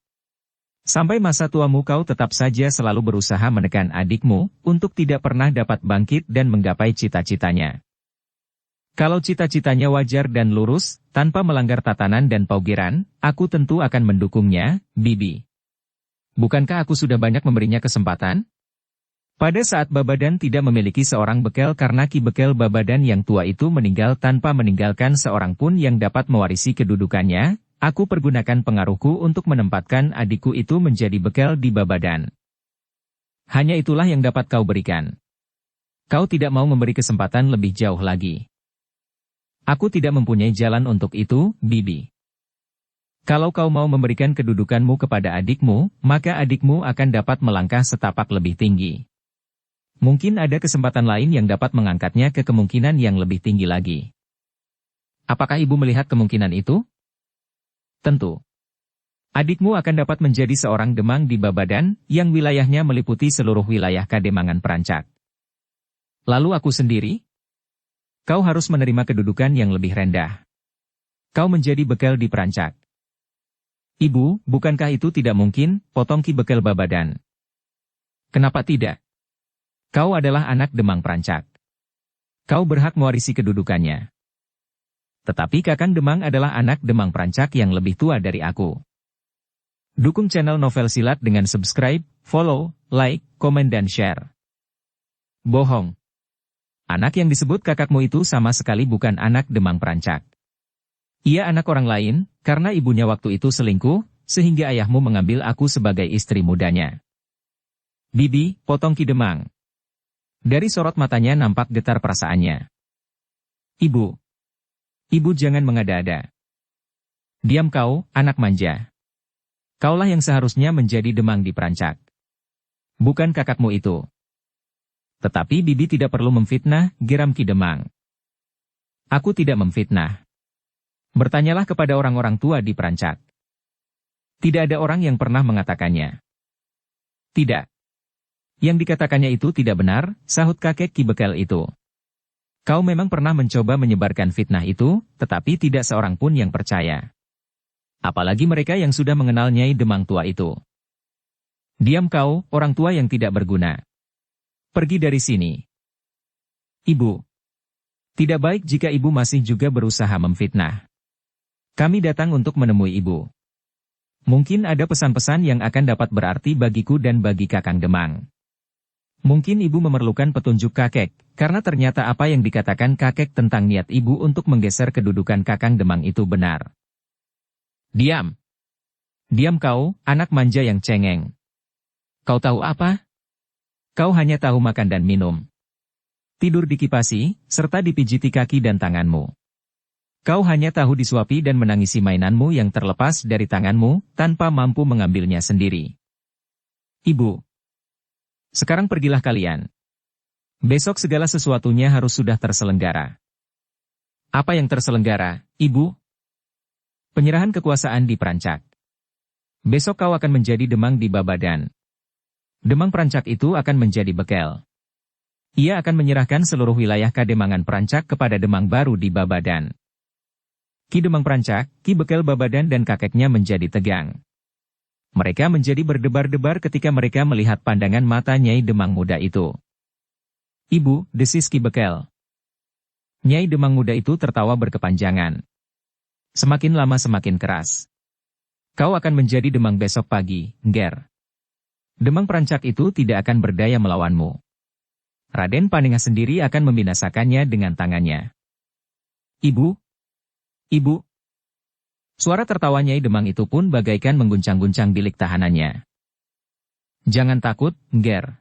Sampai masa tuamu kau tetap saja selalu berusaha menekan adikmu, untuk tidak pernah dapat bangkit dan menggapai cita-citanya. Kalau cita-citanya wajar dan lurus, tanpa melanggar tatanan dan paugiran, aku tentu akan mendukungnya, Bibi. Bukankah aku sudah banyak memberinya kesempatan? Pada saat Babadan tidak memiliki seorang bekel karena Ki Bekel Babadan yang tua itu meninggal tanpa meninggalkan seorang pun yang dapat mewarisi kedudukannya, aku pergunakan pengaruhku untuk menempatkan adikku itu menjadi bekel di Babadan. Hanya itulah yang dapat kau berikan. Kau tidak mau memberi kesempatan lebih jauh lagi. Aku tidak mempunyai jalan untuk itu, Bibi. Kalau kau mau memberikan kedudukanmu kepada adikmu, maka adikmu akan dapat melangkah setapak lebih tinggi. Mungkin ada kesempatan lain yang dapat mengangkatnya ke kemungkinan yang lebih tinggi lagi. Apakah ibu melihat kemungkinan itu? Tentu. Adikmu akan dapat menjadi seorang Demang di Babadan, yang wilayahnya meliputi seluruh wilayah Kademangan Prancak. Lalu aku sendiri? Kau harus menerima kedudukan yang lebih rendah. Kau menjadi bekel di Prancak. Ibu, bukankah itu tidak mungkin, potong Ki Bekel Babadan? Kenapa tidak? Kau adalah anak Demang Prancak. Kau berhak mewarisi kedudukannya. Tetapi Kakang Demang adalah anak Demang Prancak yang lebih tua dari aku. Dukung channel Novel Silat dengan subscribe, follow, like, komen dan share. Bohong. Anak yang disebut kakakmu itu sama sekali bukan anak Demang Prancak. Ia anak orang lain, karena ibunya waktu itu selingkuh, sehingga ayahmu mengambil aku sebagai istri mudanya. Bibi, potong Ki Demang. Dari sorot matanya nampak getar perasaannya. Ibu. Ibu jangan mengada-ada. Diam kau, anak manja. Kaulah yang seharusnya menjadi Demang di Prancak. Bukan kakakmu itu. Tetapi Bibi tidak perlu memfitnah, geram Ki Demang. Aku tidak memfitnah. Bertanyalah kepada orang-orang tua di Prancak. Tidak ada orang yang pernah mengatakannya. Tidak. Yang dikatakannya itu tidak benar, sahut kakek Ki Bekel itu. Kau memang pernah mencoba menyebarkan fitnah itu, tetapi tidak seorang pun yang percaya. Apalagi mereka yang sudah mengenal Nyai Demang tua itu. Diam kau, orang tua yang tidak berguna. Pergi dari sini. Ibu. Tidak baik jika ibu masih juga berusaha memfitnah. Kami datang untuk menemui ibu. Mungkin ada pesan-pesan yang akan dapat berarti bagiku dan bagi Kakang Demang. Mungkin ibu memerlukan petunjuk kakek, karena ternyata apa yang dikatakan kakek tentang niat ibu untuk menggeser kedudukan Kakang Demang itu benar. Diam. Diam kau, anak manja yang cengeng. Kau tahu apa? Kau hanya tahu makan dan minum. Tidur dikipasi, serta dipijiti kaki dan tanganmu. Kau hanya tahu disuapi dan menangisi mainanmu yang terlepas dari tanganmu, tanpa mampu mengambilnya sendiri. Ibu. Sekarang pergilah kalian. Besok segala sesuatunya harus sudah terselenggara. Apa yang terselenggara, Ibu? Penyerahan kekuasaan di Prancak. Besok kau akan menjadi Demang di Babadan. Demang Prancak itu akan menjadi bekel. Ia akan menyerahkan seluruh wilayah Kademangan Prancak kepada Demang baru di Babadan. Ki Demang Prancak, Ki Bekel Babadan dan kakeknya menjadi tegang. Mereka menjadi berdebar-debar ketika mereka melihat pandangan mata Nyai Demang muda itu. Ibu, desis Ki Bekel. Nyai Demang muda itu tertawa berkepanjangan. Semakin lama semakin keras. Kau akan menjadi Demang besok pagi, Nger. Demang perancak itu tidak akan berdaya melawanmu. Raden Panengah sendiri akan membinasakannya dengan tangannya. Ibu? Ibu? Suara tertawa Nyai Demang itu pun bagaikan mengguncang-guncang bilik tahanannya. Jangan takut, Nger.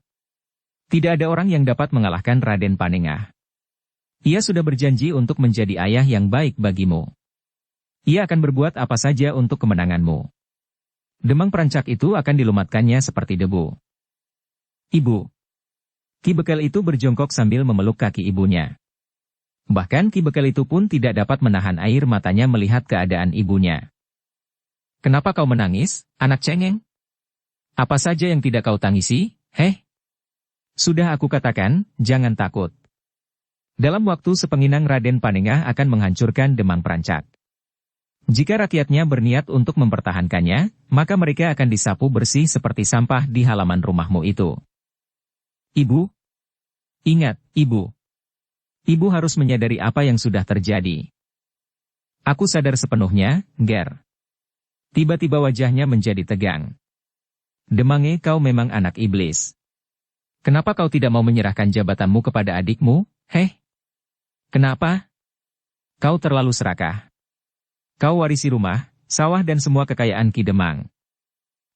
Tidak ada orang yang dapat mengalahkan Raden Panengah. Ia sudah berjanji untuk menjadi ayah yang baik bagimu. Ia akan berbuat apa saja untuk kemenanganmu. Demang perancak itu akan dilumatkannya seperti debu. Ibu. Ki Bekel itu berjongkok sambil memeluk kaki ibunya. Bahkan Ki Bekel itu pun tidak dapat menahan air matanya melihat keadaan ibunya. Kenapa kau menangis, anak cengeng? Apa saja yang tidak kau tangisi, heh? Sudah aku katakan, jangan takut. Dalam waktu sepenginang Raden Panengah akan menghancurkan Demang perancak. Jika rakyatnya berniat untuk mempertahankannya, maka mereka akan disapu bersih seperti sampah di halaman rumahmu itu. Ibu? Ingat, Ibu. Ibu harus menyadari apa yang sudah terjadi. Aku sadar sepenuhnya, Nger. Tiba-tiba wajahnya menjadi tegang. Demange, kau memang anak iblis. Kenapa kau tidak mau menyerahkan jabatanmu kepada adikmu, heh? Kenapa? Kau terlalu serakah. Kau warisi rumah, sawah dan semua kekayaan Ki Demang.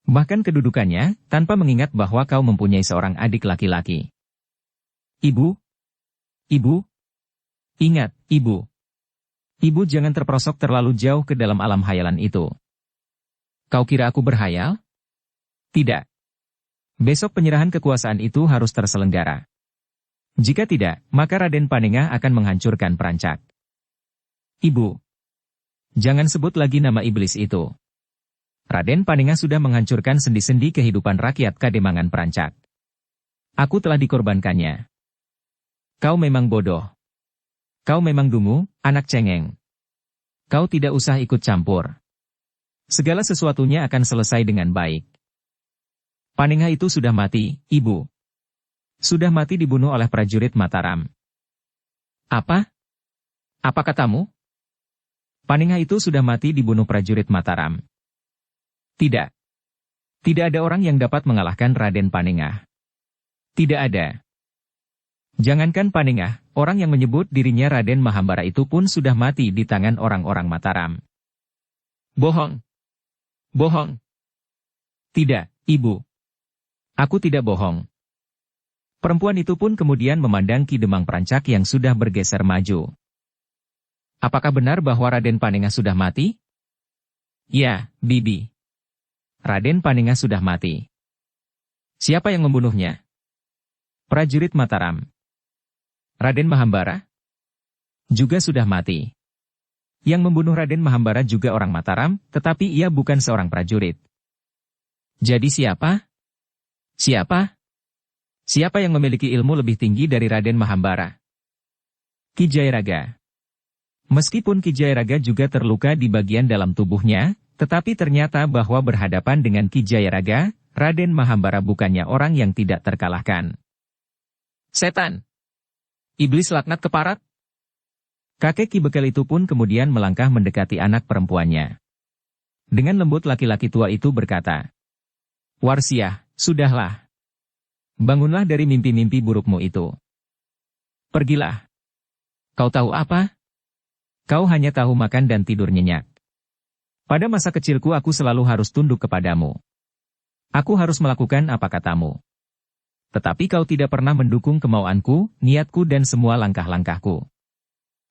Bahkan kedudukannya, tanpa mengingat bahwa kau mempunyai seorang adik laki-laki. Ibu? Ibu? Ingat, Ibu. Ibu jangan terperosok terlalu jauh ke dalam alam hayalan itu. Kau kira aku berhayal? Tidak. Besok penyerahan kekuasaan itu harus terselenggara. Jika tidak, maka Raden Panengah akan menghancurkan perancak. Ibu. Jangan sebut lagi nama iblis itu. Raden Panengah sudah menghancurkan sendi-sendi kehidupan rakyat Kademangan perancak. Aku telah dikorbankannya. Kau memang bodoh. Kau memang dungu, anak cengeng. Kau tidak usah ikut campur. Segala sesuatunya akan selesai dengan baik. Panengah itu sudah mati, Ibu. Sudah mati dibunuh oleh prajurit Mataram. Apa? Apa katamu? Panengah itu sudah mati dibunuh prajurit Mataram. Tidak. Tidak ada orang yang dapat mengalahkan Raden Panengah. Tidak ada. Jangankan Panengah, orang yang menyebut dirinya Raden Mahambara itu pun sudah mati di tangan orang-orang Mataram. Bohong. Bohong. Tidak, Ibu. Aku tidak bohong. Perempuan itu pun kemudian memandang Ki Demang perancak yang sudah bergeser maju. Apakah benar bahwa Raden Panengah sudah mati? Ya, Bibi. Raden Panengah sudah mati. Siapa yang membunuhnya? Prajurit Mataram. Raden Mahambara? Juga sudah mati. Yang membunuh Raden Mahambara juga orang Mataram, tetapi ia bukan seorang prajurit. Jadi siapa? Siapa? Siapa yang memiliki ilmu lebih tinggi dari Raden Mahambara? Ki Jayaraga. Meskipun Ki Jayaraga juga terluka di bagian dalam tubuhnya, tetapi ternyata bahwa berhadapan dengan Ki Jayaraga, Raden Mahambara bukannya orang yang tidak terkalahkan. Setan! Iblis laknat keparat! Kakek Ki Bekel itu pun kemudian melangkah mendekati anak perempuannya. Dengan lembut laki-laki tua itu berkata, Warsiah, sudahlah. Bangunlah dari mimpi-mimpi burukmu itu. Pergilah. Kau tahu apa? Kau hanya tahu makan dan tidur nyenyak. Pada masa kecilku aku selalu harus tunduk kepadamu. Aku harus melakukan apa katamu. Tetapi kau tidak pernah mendukung kemauanku, niatku dan semua langkah-langkahku.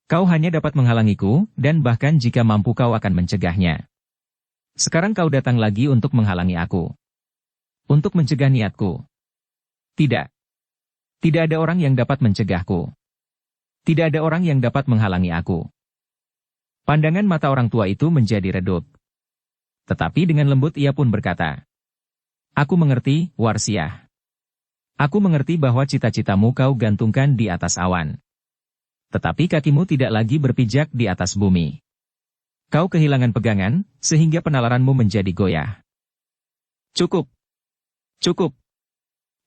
Kau hanya dapat menghalangiku, dan bahkan jika mampu kau akan mencegahnya. Sekarang kau datang lagi untuk menghalangi aku. Untuk mencegah niatku. Tidak. Tidak ada orang yang dapat mencegahku. Tidak ada orang yang dapat menghalangi aku. Pandangan mata orang tua itu menjadi redup. Tetapi dengan lembut ia pun berkata, Aku mengerti, Warsiah. Aku mengerti bahwa cita-citamu kau gantungkan di atas awan. Tetapi kakimu tidak lagi berpijak di atas bumi. Kau kehilangan pegangan, sehingga penalaranmu menjadi goyah. Cukup. Cukup.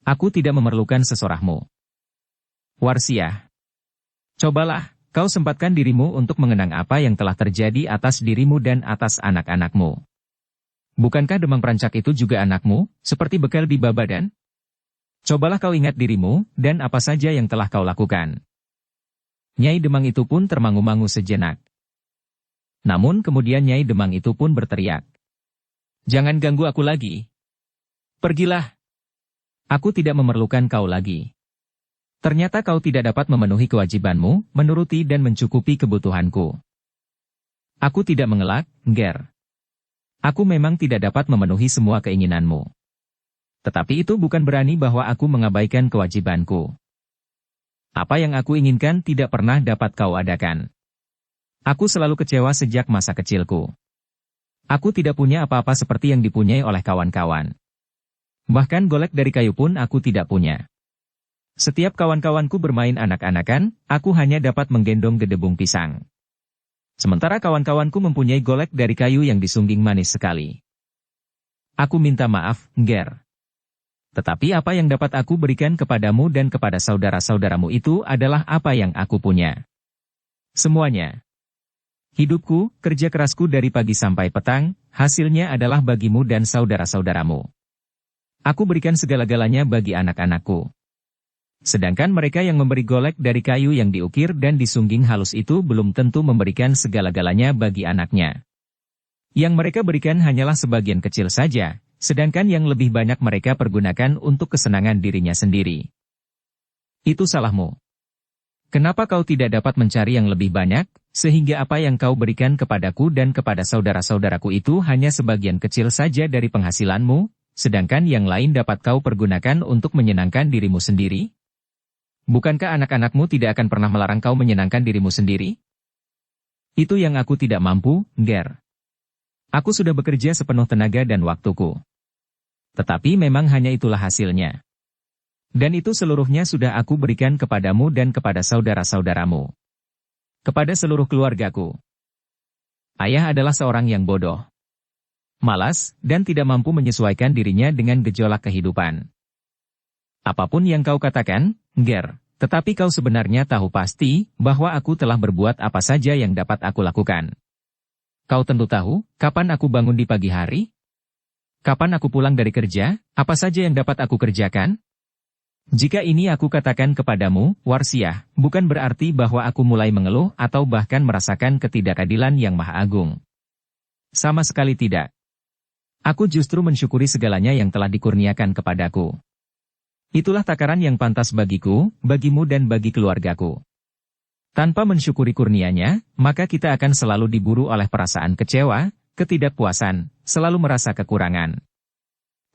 Aku tidak memerlukan sesorahmu. Warsiah. Cobalah. Kau sempatkan dirimu untuk mengenang apa yang telah terjadi atas dirimu dan atas anak-anakmu. Bukankah Demang Perancak itu juga anakmu, seperti bekal di Babadan? Cobalah kau ingat dirimu, dan apa saja yang telah kau lakukan. Nyai Demang itu pun termangu-mangu sejenak. Namun kemudian Nyai Demang itu pun berteriak. Jangan ganggu aku lagi. Pergilah. Aku tidak memerlukan kau lagi. Ternyata kau tidak dapat memenuhi kewajibanmu, menuruti dan mencukupi kebutuhanku. Aku tidak mengelak, Nger. Aku memang tidak dapat memenuhi semua keinginanmu. Tetapi itu bukan berarti bahwa aku mengabaikan kewajibanku. Apa yang aku inginkan tidak pernah dapat kau adakan. Aku selalu kecewa sejak masa kecilku. Aku tidak punya apa-apa seperti yang dipunyai oleh kawan-kawan. Bahkan golek dari kayu pun aku tidak punya. Setiap kawan-kawanku bermain anak-anakan, aku hanya dapat menggendong gedebung pisang. Sementara kawan-kawanku mempunyai golek dari kayu yang disungging manis sekali. Aku minta maaf, Nger. Tetapi apa yang dapat aku berikan kepadamu dan kepada saudara-saudaramu itu adalah apa yang aku punya. Semuanya. Hidupku, kerja kerasku dari pagi sampai petang, hasilnya adalah bagimu dan saudara-saudaramu. Aku berikan segala-galanya bagi anak-anakku. Sedangkan mereka yang memberi golek dari kayu yang diukir dan disungging halus itu belum tentu memberikan segala-galanya bagi anaknya. Yang mereka berikan hanyalah sebagian kecil saja, sedangkan yang lebih banyak mereka pergunakan untuk kesenangan dirinya sendiri. Itu salahmu. Kenapa kau tidak dapat mencari yang lebih banyak, sehingga apa yang kau berikan kepadaku dan kepada saudara-saudaraku itu hanya sebagian kecil saja dari penghasilanmu, sedangkan yang lain dapat kau pergunakan untuk menyenangkan dirimu sendiri? Bukankah anak-anakmu tidak akan pernah melarang kau menyenangkan dirimu sendiri? Itu yang aku tidak mampu, Nger. Aku sudah bekerja sepenuh tenaga dan waktuku. Tetapi memang hanya itulah hasilnya. Dan itu seluruhnya sudah aku berikan kepadamu dan kepada saudara-saudaramu. Kepada seluruh keluargaku. Ayah adalah seorang yang bodoh. Malas, dan tidak mampu menyesuaikan dirinya dengan gejolak kehidupan. Apapun yang kau katakan, Nger, tetapi kau sebenarnya tahu pasti bahwa aku telah berbuat apa saja yang dapat aku lakukan. Kau tentu tahu, kapan aku bangun di pagi hari? Kapan aku pulang dari kerja, apa saja yang dapat aku kerjakan? Jika ini aku katakan kepadamu, Warsiah, bukan berarti bahwa aku mulai mengeluh atau bahkan merasakan ketidakadilan yang maha agung. Sama sekali tidak. Aku justru mensyukuri segalanya yang telah dikurniakan kepadaku. Itulah takaran yang pantas bagiku, bagimu dan bagi keluargaku. Tanpa mensyukuri kurnianya, maka kita akan selalu diburu oleh perasaan kecewa, ketidakpuasan, selalu merasa kekurangan.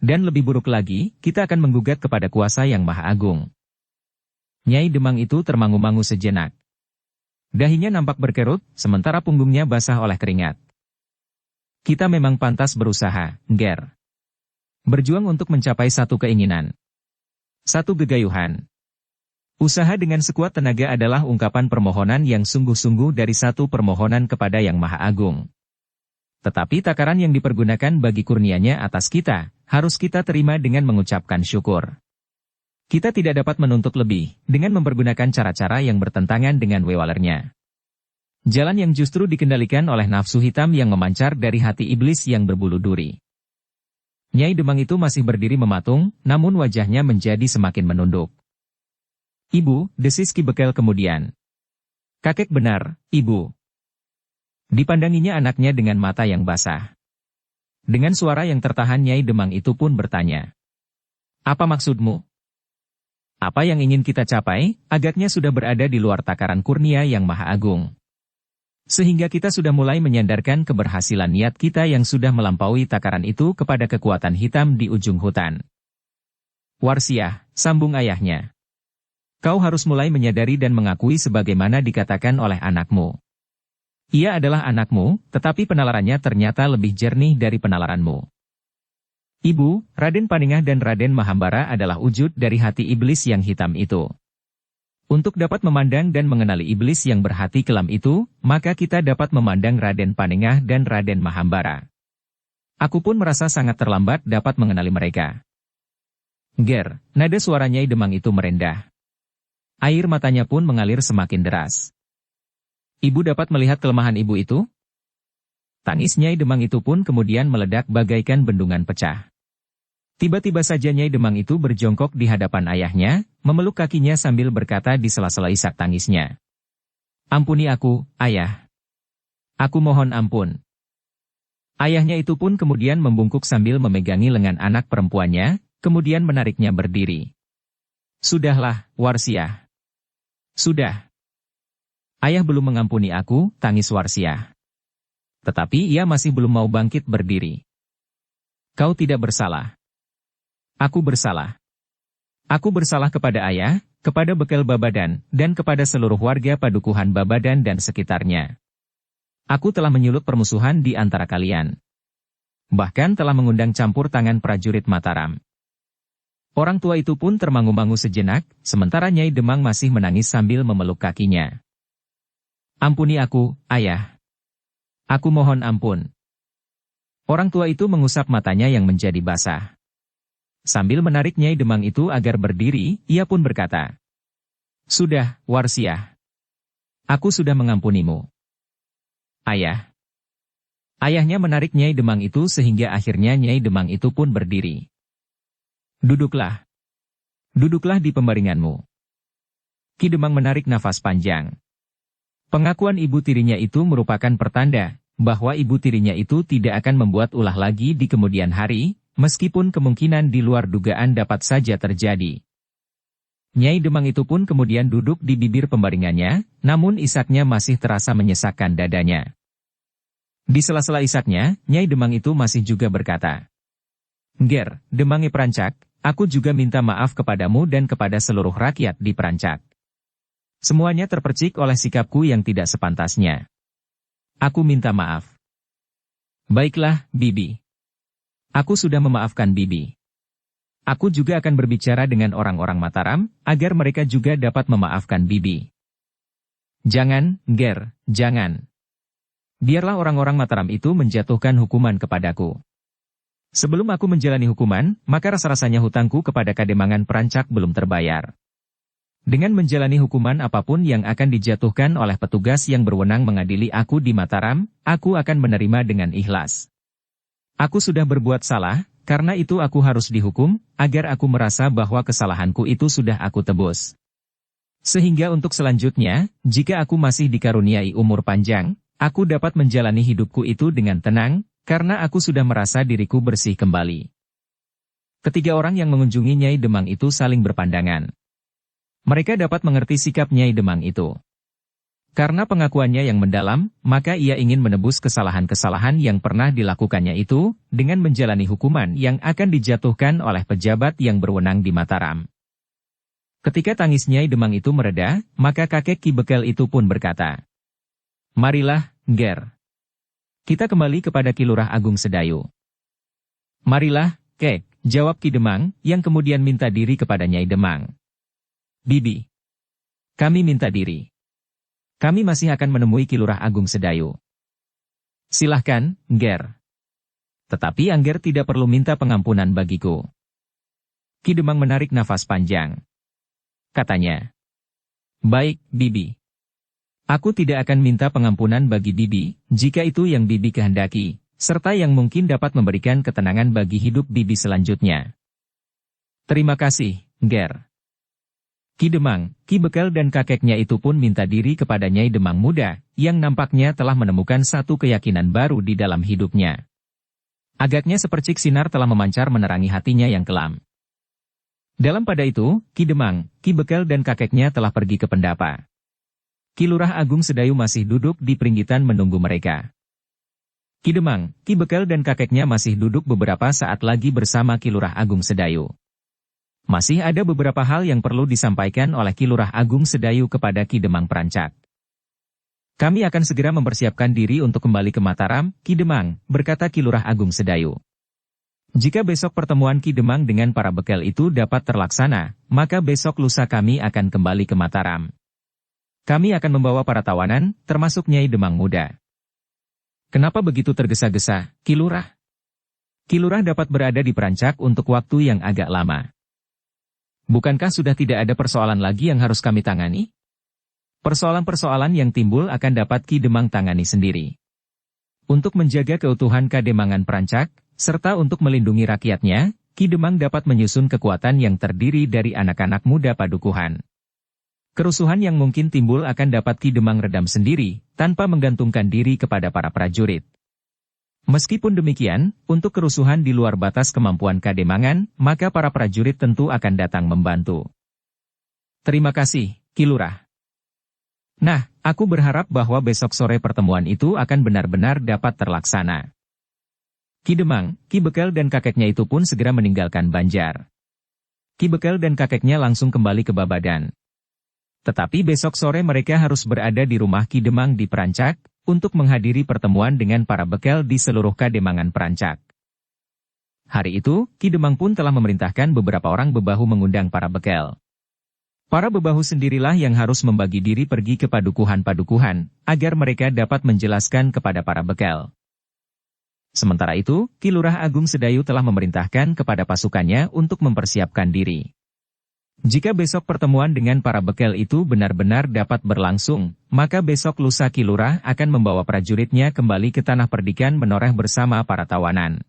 Dan lebih buruk lagi, kita akan menggugat kepada kuasa yang maha agung. Nyai Demang itu termangu-mangu sejenak. Dahinya nampak berkerut, sementara punggungnya basah oleh keringat. Kita memang pantas berusaha, Nger. Berjuang untuk mencapai satu keinginan. Satu gegayuhan. Usaha dengan sekuat tenaga adalah ungkapan permohonan yang sungguh-sungguh dari satu permohonan kepada Yang Maha Agung. Tetapi takaran yang dipergunakan bagi kurnianya atas kita, harus kita terima dengan mengucapkan syukur. Kita tidak dapat menuntut lebih, dengan mempergunakan cara-cara yang bertentangan dengan wewalernya. Jalan yang justru dikendalikan oleh nafsu hitam yang memancar dari hati iblis yang berbulu duri. Nyai Demang itu masih berdiri mematung, namun wajahnya menjadi semakin menunduk. Ibu, desis Ki Bekel kemudian. Kakek benar, Ibu. Dipandanginya anaknya dengan mata yang basah. Dengan suara yang tertahan Nyai Demang itu pun bertanya. Apa maksudmu? Apa yang ingin kita capai, agaknya sudah berada di luar takaran kurnia yang maha agung. Sehingga kita sudah mulai menyandarkan keberhasilan niat kita yang sudah melampaui takaran itu kepada kekuatan hitam di ujung hutan. Warsiah, sambung ayahnya. Kau harus mulai menyadari dan mengakui sebagaimana dikatakan oleh anakmu. Ia adalah anakmu, tetapi penalarannya ternyata lebih jernih dari penalaranmu. Ibu, Raden Paningah dan Raden Mahambara adalah wujud dari hati iblis yang hitam itu. Untuk dapat memandang dan mengenali iblis yang berhati kelam itu, maka kita dapat memandang Raden Paningah dan Raden Mahambara. Aku pun merasa sangat terlambat dapat mengenali mereka. Nger, nada suara Nyai Demang itu merendah. Air matanya pun mengalir semakin deras. Ibu dapat melihat kelemahan ibu itu? Tangis Nyai Demang itu pun kemudian meledak bagaikan bendungan pecah. Tiba-tiba saja Nyai Demang itu berjongkok di hadapan ayahnya, memeluk kakinya sambil berkata di sela-sela isak tangisnya. "Ampuni aku, ayah. Aku mohon ampun." Ayahnya itu pun kemudian membungkuk sambil memegangi lengan anak perempuannya, kemudian menariknya berdiri. "Sudahlah, Warsiah. Sudah. Ayah belum mengampuni aku," tangis Warsiah. Tetapi ia masih belum mau bangkit berdiri. "Kau tidak bersalah. Aku bersalah. Aku bersalah kepada ayah, kepada Bekel Babadan, dan kepada seluruh warga padukuhan Babadan dan sekitarnya. Aku telah menyulut permusuhan di antara kalian. Bahkan telah mengundang campur tangan prajurit Mataram." Orang tua itu pun termangu-mangu sejenak, sementara Nyai Demang masih menangis sambil memeluk kakinya. "Ampuni aku, ayah. Aku mohon ampun." Orang tua itu mengusap matanya yang menjadi basah. Sambil menarik Nyai Demang itu agar berdiri, ia pun berkata, "Sudah, Warsiah. Aku sudah mengampunimu." "Ayah." Ayahnya menarik Nyai Demang itu sehingga akhirnya Nyai Demang itu pun berdiri. "Duduklah. Duduklah di pembaringanmu." Ki Demang menarik nafas panjang. Pengakuan ibu tirinya itu merupakan pertanda bahwa ibu tirinya itu tidak akan membuat ulah lagi di kemudian hari, meskipun kemungkinan di luar dugaan dapat saja terjadi. Nyai Demang itu pun kemudian duduk di bibir pembaringannya, namun isaknya masih terasa menyesakkan dadanya. Di sela-sela isaknya, Nyai Demang itu masih juga berkata, "Nger, Demange Perancak, aku juga minta maaf kepadamu dan kepada seluruh rakyat di Perancak. Semuanya terpercik oleh sikapku yang tidak sepantasnya. Aku minta maaf." "Baiklah, Bibi. Aku sudah memaafkan Bibi. Aku juga akan berbicara dengan orang-orang Mataram, agar mereka juga dapat memaafkan Bibi." "Jangan, Nger, jangan. Biarlah orang-orang Mataram itu menjatuhkan hukuman kepadaku. Sebelum aku menjalani hukuman, maka rasa-rasanya hutangku kepada Kademangan Perancak belum terbayar. Dengan menjalani hukuman apapun yang akan dijatuhkan oleh petugas yang berwenang mengadili aku di Mataram, aku akan menerima dengan ikhlas. Aku sudah berbuat salah, karena itu aku harus dihukum, agar aku merasa bahwa kesalahanku itu sudah aku tebus. Sehingga untuk selanjutnya, jika aku masih dikaruniai umur panjang, aku dapat menjalani hidupku itu dengan tenang, karena aku sudah merasa diriku bersih kembali." Ketiga orang yang mengunjungi Nyai Demang itu saling berpandangan. Mereka dapat mengerti sikap Nyai Demang itu. Karena pengakuannya yang mendalam, maka ia ingin menebus kesalahan-kesalahan yang pernah dilakukannya itu, dengan menjalani hukuman yang akan dijatuhkan oleh pejabat yang berwenang di Mataram. Ketika tangis Nyai Demang itu mereda, maka kakek Ki Bekel itu pun berkata, "Marilah, Nger. Kita kembali kepada Ki Lurah Agung Sedayu." "Marilah, Kek," jawab Ki Demang, yang kemudian minta diri kepada Nyai Demang. "Bibi, kami minta diri. Kami masih akan menemui Ki Lurah Agung Sedayu." "Silahkan, Nger. Tetapi Angger tidak perlu minta pengampunan bagiku." Ki Demang menarik nafas panjang. Katanya, "Baik, Bibi. Aku tidak akan minta pengampunan bagi Bibi, jika itu yang Bibi kehendaki, serta yang mungkin dapat memberikan ketenangan bagi hidup Bibi selanjutnya." "Terima kasih, Nger." Ki Demang, Ki Bekel dan kakeknya itu pun minta diri kepada Nyai Demang muda, yang nampaknya telah menemukan satu keyakinan baru di dalam hidupnya. Agaknya sepercik sinar telah memancar menerangi hatinya yang kelam. Dalam pada itu, Ki Demang, Ki Bekel dan kakeknya telah pergi ke Pendapa. Ki Lurah Agung Sedayu masih duduk di peringgitan menunggu mereka. Ki Demang, Ki Bekel dan kakeknya masih duduk beberapa saat lagi bersama Ki Lurah Agung Sedayu. Masih ada beberapa hal yang perlu disampaikan oleh Ki Lurah Agung Sedayu kepada Ki Demang Perancak. "Kami akan segera mempersiapkan diri untuk kembali ke Mataram, Ki Demang," berkata Ki Lurah Agung Sedayu. "Jika besok pertemuan Ki Demang dengan para bekel itu dapat terlaksana, maka besok lusa kami akan kembali ke Mataram. Kami akan membawa para tawanan, termasuk Nyai Demang muda." "Kenapa begitu tergesa-gesa, Ki Lurah?" "Ki Lurah dapat berada di Perancak untuk waktu yang agak lama. Bukankah sudah tidak ada persoalan lagi yang harus kami tangani? Persoalan-persoalan yang timbul akan dapat Ki Demang tangani sendiri. Untuk menjaga keutuhan Kademangan Prancak, serta untuk melindungi rakyatnya, Ki Demang dapat menyusun kekuatan yang terdiri dari anak-anak muda padukuhan. Kerusuhan yang mungkin timbul akan dapat Ki Demang redam sendiri, tanpa menggantungkan diri kepada para prajurit. Meskipun demikian, untuk kerusuhan di luar batas kemampuan Kademangan, maka para prajurit tentu akan datang membantu. Terima kasih, Ki Lurah. Nah, aku berharap bahwa besok sore pertemuan itu akan benar-benar dapat terlaksana. Ki Demang, Ki Bekel dan kakeknya itu pun segera meninggalkan Banjar. Ki Bekel dan kakeknya langsung kembali ke Babadan. Tetapi besok sore mereka harus berada di rumah Ki Demang di Prancak, untuk menghadiri pertemuan dengan para bekel di seluruh Kademangan Prancak. Hari itu, Ki Demang pun telah memerintahkan beberapa orang bebahu mengundang para bekel. Para bebahu sendirilah yang harus membagi diri pergi ke padukuhan-padukuhan, agar mereka dapat menjelaskan kepada para bekel. Sementara itu, Ki Lurah Agung Sedayu telah memerintahkan kepada pasukannya untuk mempersiapkan diri. Jika besok pertemuan dengan para bekel itu benar-benar dapat berlangsung, maka besok lusa Ki Lurah akan membawa prajuritnya kembali ke tanah perdikan menoreh bersama para tawanan.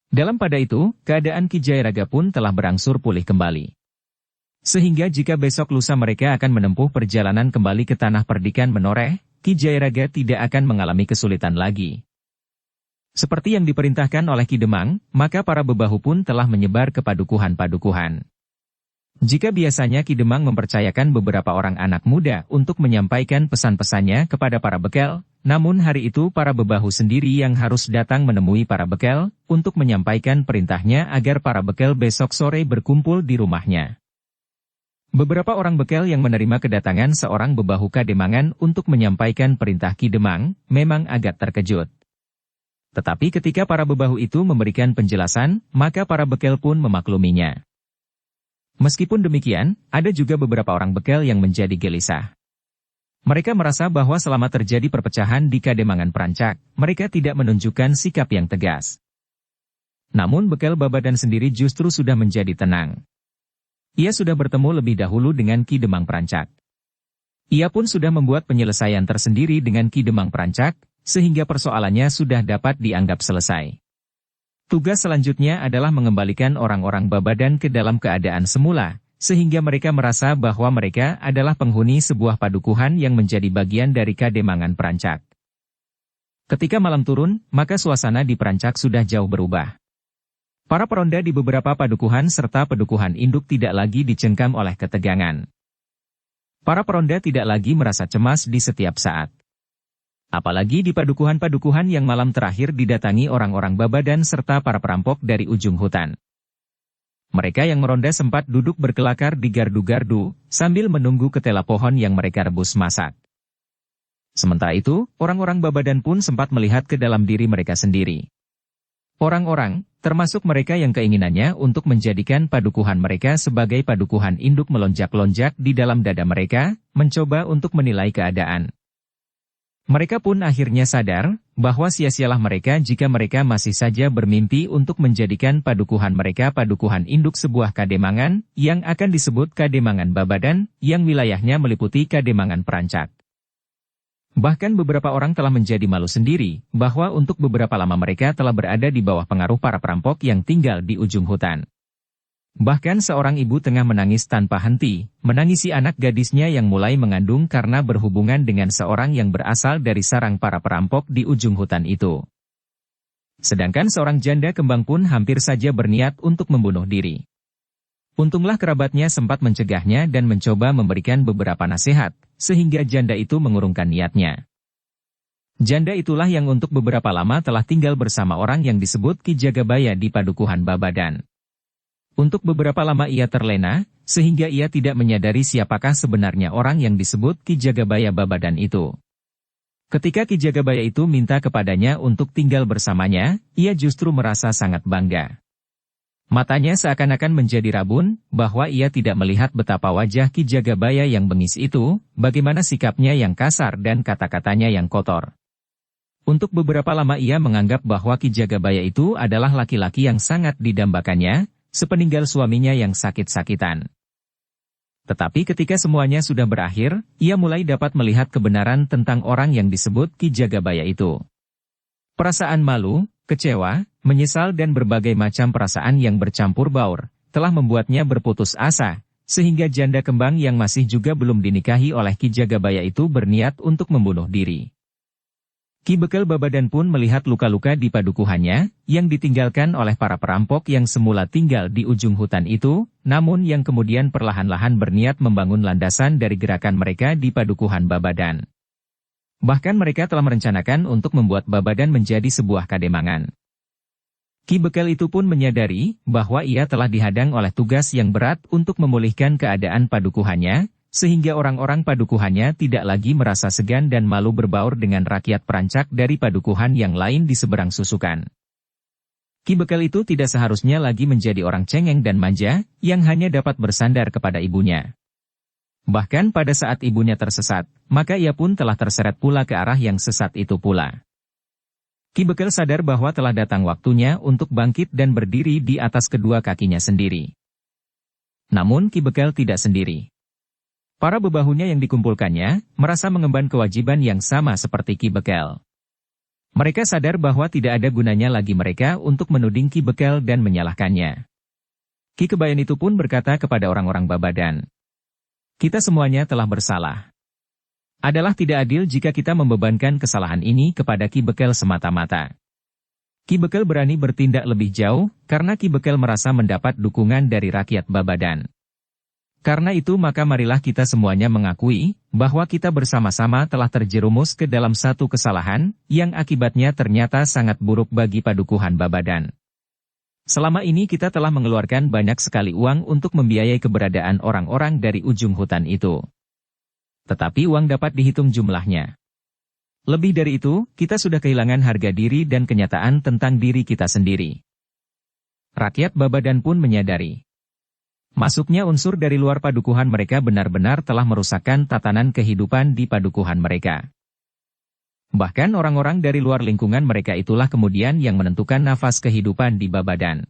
Dalam pada itu, keadaan Ki Jayaraga pun telah berangsur pulih kembali. Sehingga jika besok lusa mereka akan menempuh perjalanan kembali ke tanah perdikan menoreh, Ki Jayaraga tidak akan mengalami kesulitan lagi. Seperti yang diperintahkan oleh Ki Demang, maka para bebahu pun telah menyebar ke padukuhan-padukuhan. Jika biasanya Ki Demang mempercayakan beberapa orang anak muda untuk menyampaikan pesan-pesannya kepada para bekel, namun hari itu para bebahu sendiri yang harus datang menemui para bekel, untuk menyampaikan perintahnya agar para bekel besok sore berkumpul di rumahnya. Beberapa orang bekel yang menerima kedatangan seorang bebahu Kademangan untuk menyampaikan perintah Ki Demang, memang agak terkejut. Tetapi ketika para bebahu itu memberikan penjelasan, maka para bekel pun memakluminya. Meskipun demikian, ada juga beberapa orang bekel yang menjadi gelisah. Mereka merasa bahwa selama terjadi perpecahan di Kademangan Prancak, mereka tidak menunjukkan sikap yang tegas. Namun bekel Babadan sendiri justru sudah menjadi tenang. Ia sudah bertemu lebih dahulu dengan Ki Demang Prancak. Ia pun sudah membuat penyelesaian tersendiri dengan Ki Demang Prancak, sehingga persoalannya sudah dapat dianggap selesai. Tugas selanjutnya adalah mengembalikan orang-orang Babadan ke dalam keadaan semula, sehingga mereka merasa bahwa mereka adalah penghuni sebuah padukuhan yang menjadi bagian dari Kademangan Prancak. Ketika malam turun, maka suasana di Prancak sudah jauh berubah. Para peronda di beberapa padukuhan serta padukuhan induk tidak lagi dicengkam oleh ketegangan. Para peronda tidak lagi merasa cemas di setiap saat. Apalagi di padukuhan-padukuhan yang malam terakhir didatangi orang-orang Babadan serta para perampok dari ujung hutan. Mereka yang meronda sempat duduk berkelakar di gardu-gardu, sambil menunggu ketela pohon yang mereka rebus masak. Sementara itu, orang-orang Babadan pun sempat melihat ke dalam diri mereka sendiri. Orang-orang, termasuk mereka yang keinginannya untuk menjadikan padukuhan mereka sebagai padukuhan induk melonjak-lonjak di dalam dada mereka, mencoba untuk menilai keadaan. Mereka pun akhirnya sadar, bahwa sia-sialah mereka jika mereka masih saja bermimpi untuk menjadikan padukuhan mereka padukuhan induk sebuah Kademangan, yang akan disebut Kademangan Babadan, yang wilayahnya meliputi Kademangan Prancak. Bahkan beberapa orang telah menjadi malu sendiri, bahwa untuk beberapa lama mereka telah berada di bawah pengaruh para perampok yang tinggal di ujung hutan. Bahkan seorang ibu tengah menangis tanpa henti, menangisi anak gadisnya yang mulai mengandung karena berhubungan dengan seorang yang berasal dari sarang para perampok di ujung hutan itu. Sedangkan seorang janda kembang pun hampir saja berniat untuk membunuh diri. Untunglah kerabatnya sempat mencegahnya dan mencoba memberikan beberapa nasihat, sehingga janda itu mengurungkan niatnya. Janda itulah yang untuk beberapa lama telah tinggal bersama orang yang disebut Ki Jagabaya di padukuhan Babadan. Untuk beberapa lama ia terlena, sehingga ia tidak menyadari siapakah sebenarnya orang yang disebut Ki Jagabaya Babadan itu. Ketika Ki Jagabaya itu minta kepadanya untuk tinggal bersamanya, ia justru merasa sangat bangga. Matanya seakan-akan menjadi rabun, bahwa ia tidak melihat betapa wajah Ki Jagabaya yang bengis itu, bagaimana sikapnya yang kasar dan kata-katanya yang kotor. Untuk beberapa lama ia menganggap bahwa Ki Jagabaya itu adalah laki-laki yang sangat didambakannya, sepeninggal suaminya yang sakit-sakitan. Tetapi ketika semuanya sudah berakhir, ia mulai dapat melihat kebenaran tentang orang yang disebut Ki Jagabaya itu. Perasaan malu, kecewa, menyesal dan berbagai macam perasaan yang bercampur baur, telah membuatnya berputus asa, sehingga janda kembang yang masih juga belum dinikahi oleh Ki Jagabaya itu berniat untuk membunuh diri. Ki Bekel Babadan pun melihat luka-luka di padukuhannya, yang ditinggalkan oleh para perampok yang semula tinggal di ujung hutan itu, namun yang kemudian perlahan-lahan berniat membangun landasan dari gerakan mereka di padukuhan Babadan. Bahkan mereka telah merencanakan untuk membuat Babadan menjadi sebuah kademangan. Ki Bekel itu pun menyadari bahwa ia telah dihadang oleh tugas yang berat untuk memulihkan keadaan padukuhannya, sehingga orang-orang padukuhannya tidak lagi merasa segan dan malu berbaur dengan rakyat perancak dari padukuhan yang lain di seberang susukan. Ki Bekel itu tidak seharusnya lagi menjadi orang cengeng dan manja, yang hanya dapat bersandar kepada ibunya. Bahkan pada saat ibunya tersesat, maka ia pun telah terseret pula ke arah yang sesat itu pula. Ki Bekel sadar bahwa telah datang waktunya untuk bangkit dan berdiri di atas kedua kakinya sendiri. Namun Ki Bekel tidak sendiri. Para bebahunya yang dikumpulkannya, merasa mengemban kewajiban yang sama seperti Ki Bekel. Mereka sadar bahwa tidak ada gunanya lagi mereka untuk menuding Ki Bekel dan menyalahkannya. Ki Kebayan itu pun berkata kepada orang-orang Babadan, "Kita semuanya telah bersalah. Adalah tidak adil jika kita membebankan kesalahan ini kepada Ki Bekel semata-mata. Ki Bekel berani bertindak lebih jauh, karena Ki Bekel merasa mendapat dukungan dari rakyat Babadan. Karena itu maka marilah kita semuanya mengakui, bahwa kita bersama-sama telah terjerumus ke dalam satu kesalahan, yang akibatnya ternyata sangat buruk bagi padukuhan Babadan. Selama ini kita telah mengeluarkan banyak sekali uang untuk membiayai keberadaan orang-orang dari ujung hutan itu. Tetapi uang dapat dihitung jumlahnya. Lebih dari itu, kita sudah kehilangan harga diri dan kenyataan tentang diri kita sendiri." Rakyat Babadan pun menyadari. Masuknya unsur dari luar padukuhan mereka benar-benar telah merusakkan tatanan kehidupan di padukuhan mereka. Bahkan orang-orang dari luar lingkungan mereka itulah kemudian yang menentukan nafas kehidupan di Babadan.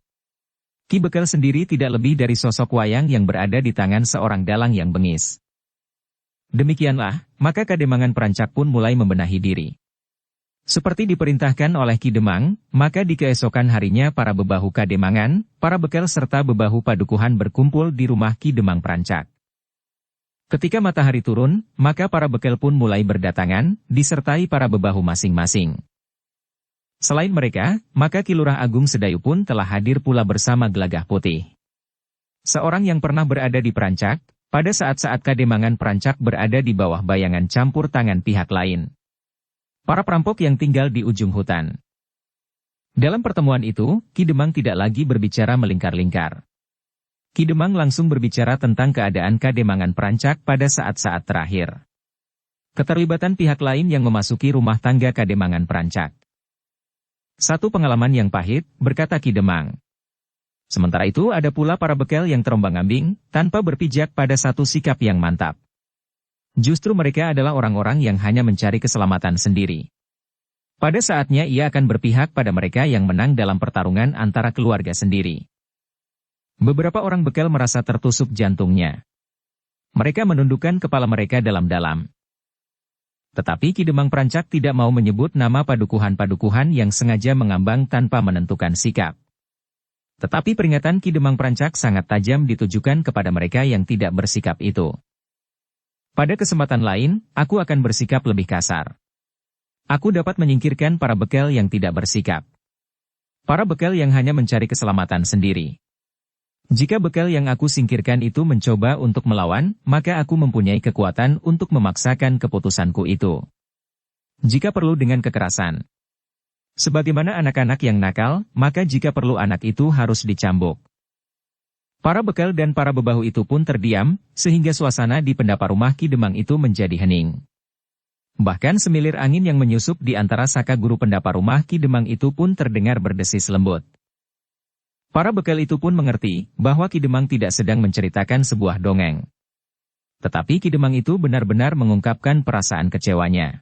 Ki Bekel sendiri tidak lebih dari sosok wayang yang berada di tangan seorang dalang yang bengis. Demikianlah, maka Kademangan Perancak pun mulai membenahi diri. Seperti diperintahkan oleh Ki Demang, maka di keesokan harinya para bebahu Kademangan, para Bekel serta bebahu padukuhan berkumpul di rumah Ki Demang Perancak. Ketika matahari turun, maka para Bekel pun mulai berdatangan, disertai para bebahu masing-masing. Selain mereka, maka Ki Lurah Agung Sedayu pun telah hadir pula bersama Gelagah Putih. Seorang yang pernah berada di Perancak, pada saat-saat Kademangan Perancak berada di bawah bayangan campur tangan pihak lain. Para perampok yang tinggal di ujung hutan. Dalam pertemuan itu, Ki Demang tidak lagi berbicara melingkar-lingkar. Ki Demang langsung berbicara tentang keadaan Kademangan Perancak pada saat-saat terakhir. Keterlibatan pihak lain yang memasuki rumah tangga Kademangan Perancak. Satu pengalaman yang pahit, berkata Ki Demang. Sementara itu ada pula para Bekel yang terombang-ambing, tanpa berpijak pada satu sikap yang mantap. Justru mereka adalah orang-orang yang hanya mencari keselamatan sendiri. Pada saatnya ia akan berpihak pada mereka yang menang dalam pertarungan antara keluarga sendiri. Beberapa orang Bekel merasa tertusuk jantungnya. Mereka menundukkan kepala mereka dalam-dalam. Tetapi Ki Demang Perancak tidak mau menyebut nama padukuhan-padukuhan yang sengaja mengambang tanpa menentukan sikap. Tetapi peringatan Ki Demang Perancak sangat tajam ditujukan kepada mereka yang tidak bersikap itu. Pada kesempatan lain, aku akan bersikap lebih kasar. Aku dapat menyingkirkan para Bekel yang tidak bersikap. Para Bekel yang hanya mencari keselamatan sendiri. Jika Bekel yang aku singkirkan itu mencoba untuk melawan, maka aku mempunyai kekuatan untuk memaksakan keputusanku itu. Jika perlu dengan kekerasan. Sebagaimana anak-anak yang nakal, maka jika perlu anak itu harus dicambuk. Para Bekel dan para bebahu itu pun terdiam, sehingga suasana di pendapa rumah Ki Demang itu menjadi hening. Bahkan semilir angin yang menyusup di antara saka guru pendapa rumah Ki Demang itu pun terdengar berdesis lembut. Para Bekel itu pun mengerti, bahwa Ki Demang tidak sedang menceritakan sebuah dongeng. Tetapi Ki Demang itu benar-benar mengungkapkan perasaan kecewanya.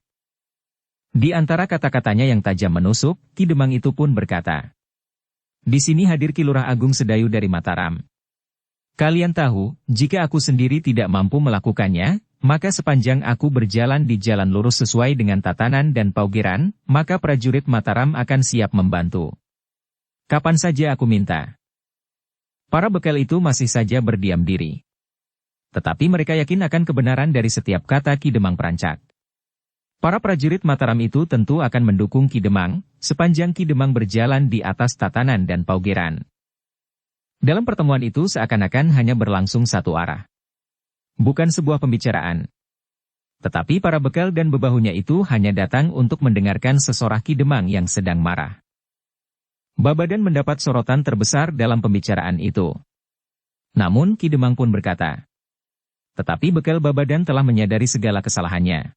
Di antara kata-katanya yang tajam menusuk, Ki Demang itu pun berkata, "Di sini hadir Ki Lurah Agung Sedayu dari Mataram. Kalian tahu, jika aku sendiri tidak mampu melakukannya, maka sepanjang aku berjalan di jalan lurus sesuai dengan tatanan dan paugeran, maka prajurit Mataram akan siap membantu. Kapan saja aku minta. Para bekal itu masih saja berdiam diri. Tetapi mereka yakin akan kebenaran dari setiap kata Ki Demang Perancak. Para prajurit Mataram itu tentu akan mendukung Ki Demang, sepanjang Ki Demang berjalan di atas tatanan dan paugeran. Dalam pertemuan itu seakan-akan hanya berlangsung satu arah. Bukan sebuah pembicaraan. Tetapi para bekal dan bebahunya itu hanya datang untuk mendengarkan sesorak Ki Demang yang sedang marah. Babadan mendapat sorotan terbesar dalam pembicaraan itu. Namun Ki Demang pun berkata, tetapi bekal Babadan telah menyadari segala kesalahannya.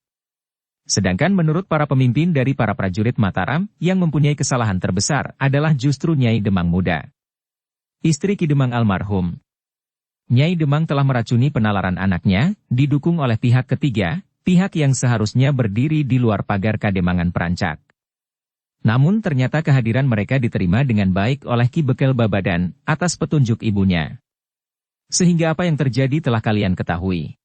Sedangkan menurut para pemimpin dari para prajurit Mataram, yang mempunyai kesalahan terbesar adalah justru Nyai Demang Muda. Istri Ki Demang almarhum. Nyai Demang telah meracuni penalaran anaknya, didukung oleh pihak ketiga, pihak yang seharusnya berdiri di luar pagar Kademangan Perancak. Namun ternyata kehadiran mereka diterima dengan baik oleh Ki Bekal Babadan, atas petunjuk ibunya. Sehingga apa yang terjadi telah kalian ketahui.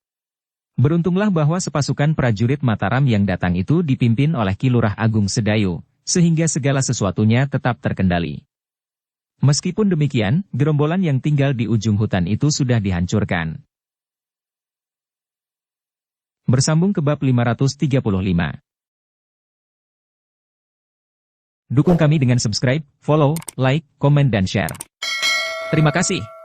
Beruntunglah bahwa sepasukan prajurit Mataram yang datang itu dipimpin oleh Ki Lurah Agung Sedayu, sehingga segala sesuatunya tetap terkendali. Meskipun demikian, gerombolan yang tinggal di ujung hutan itu sudah dihancurkan. Bersambung ke bab 535. Dukung kami dengan subscribe, follow, like, komen dan share. Terima kasih.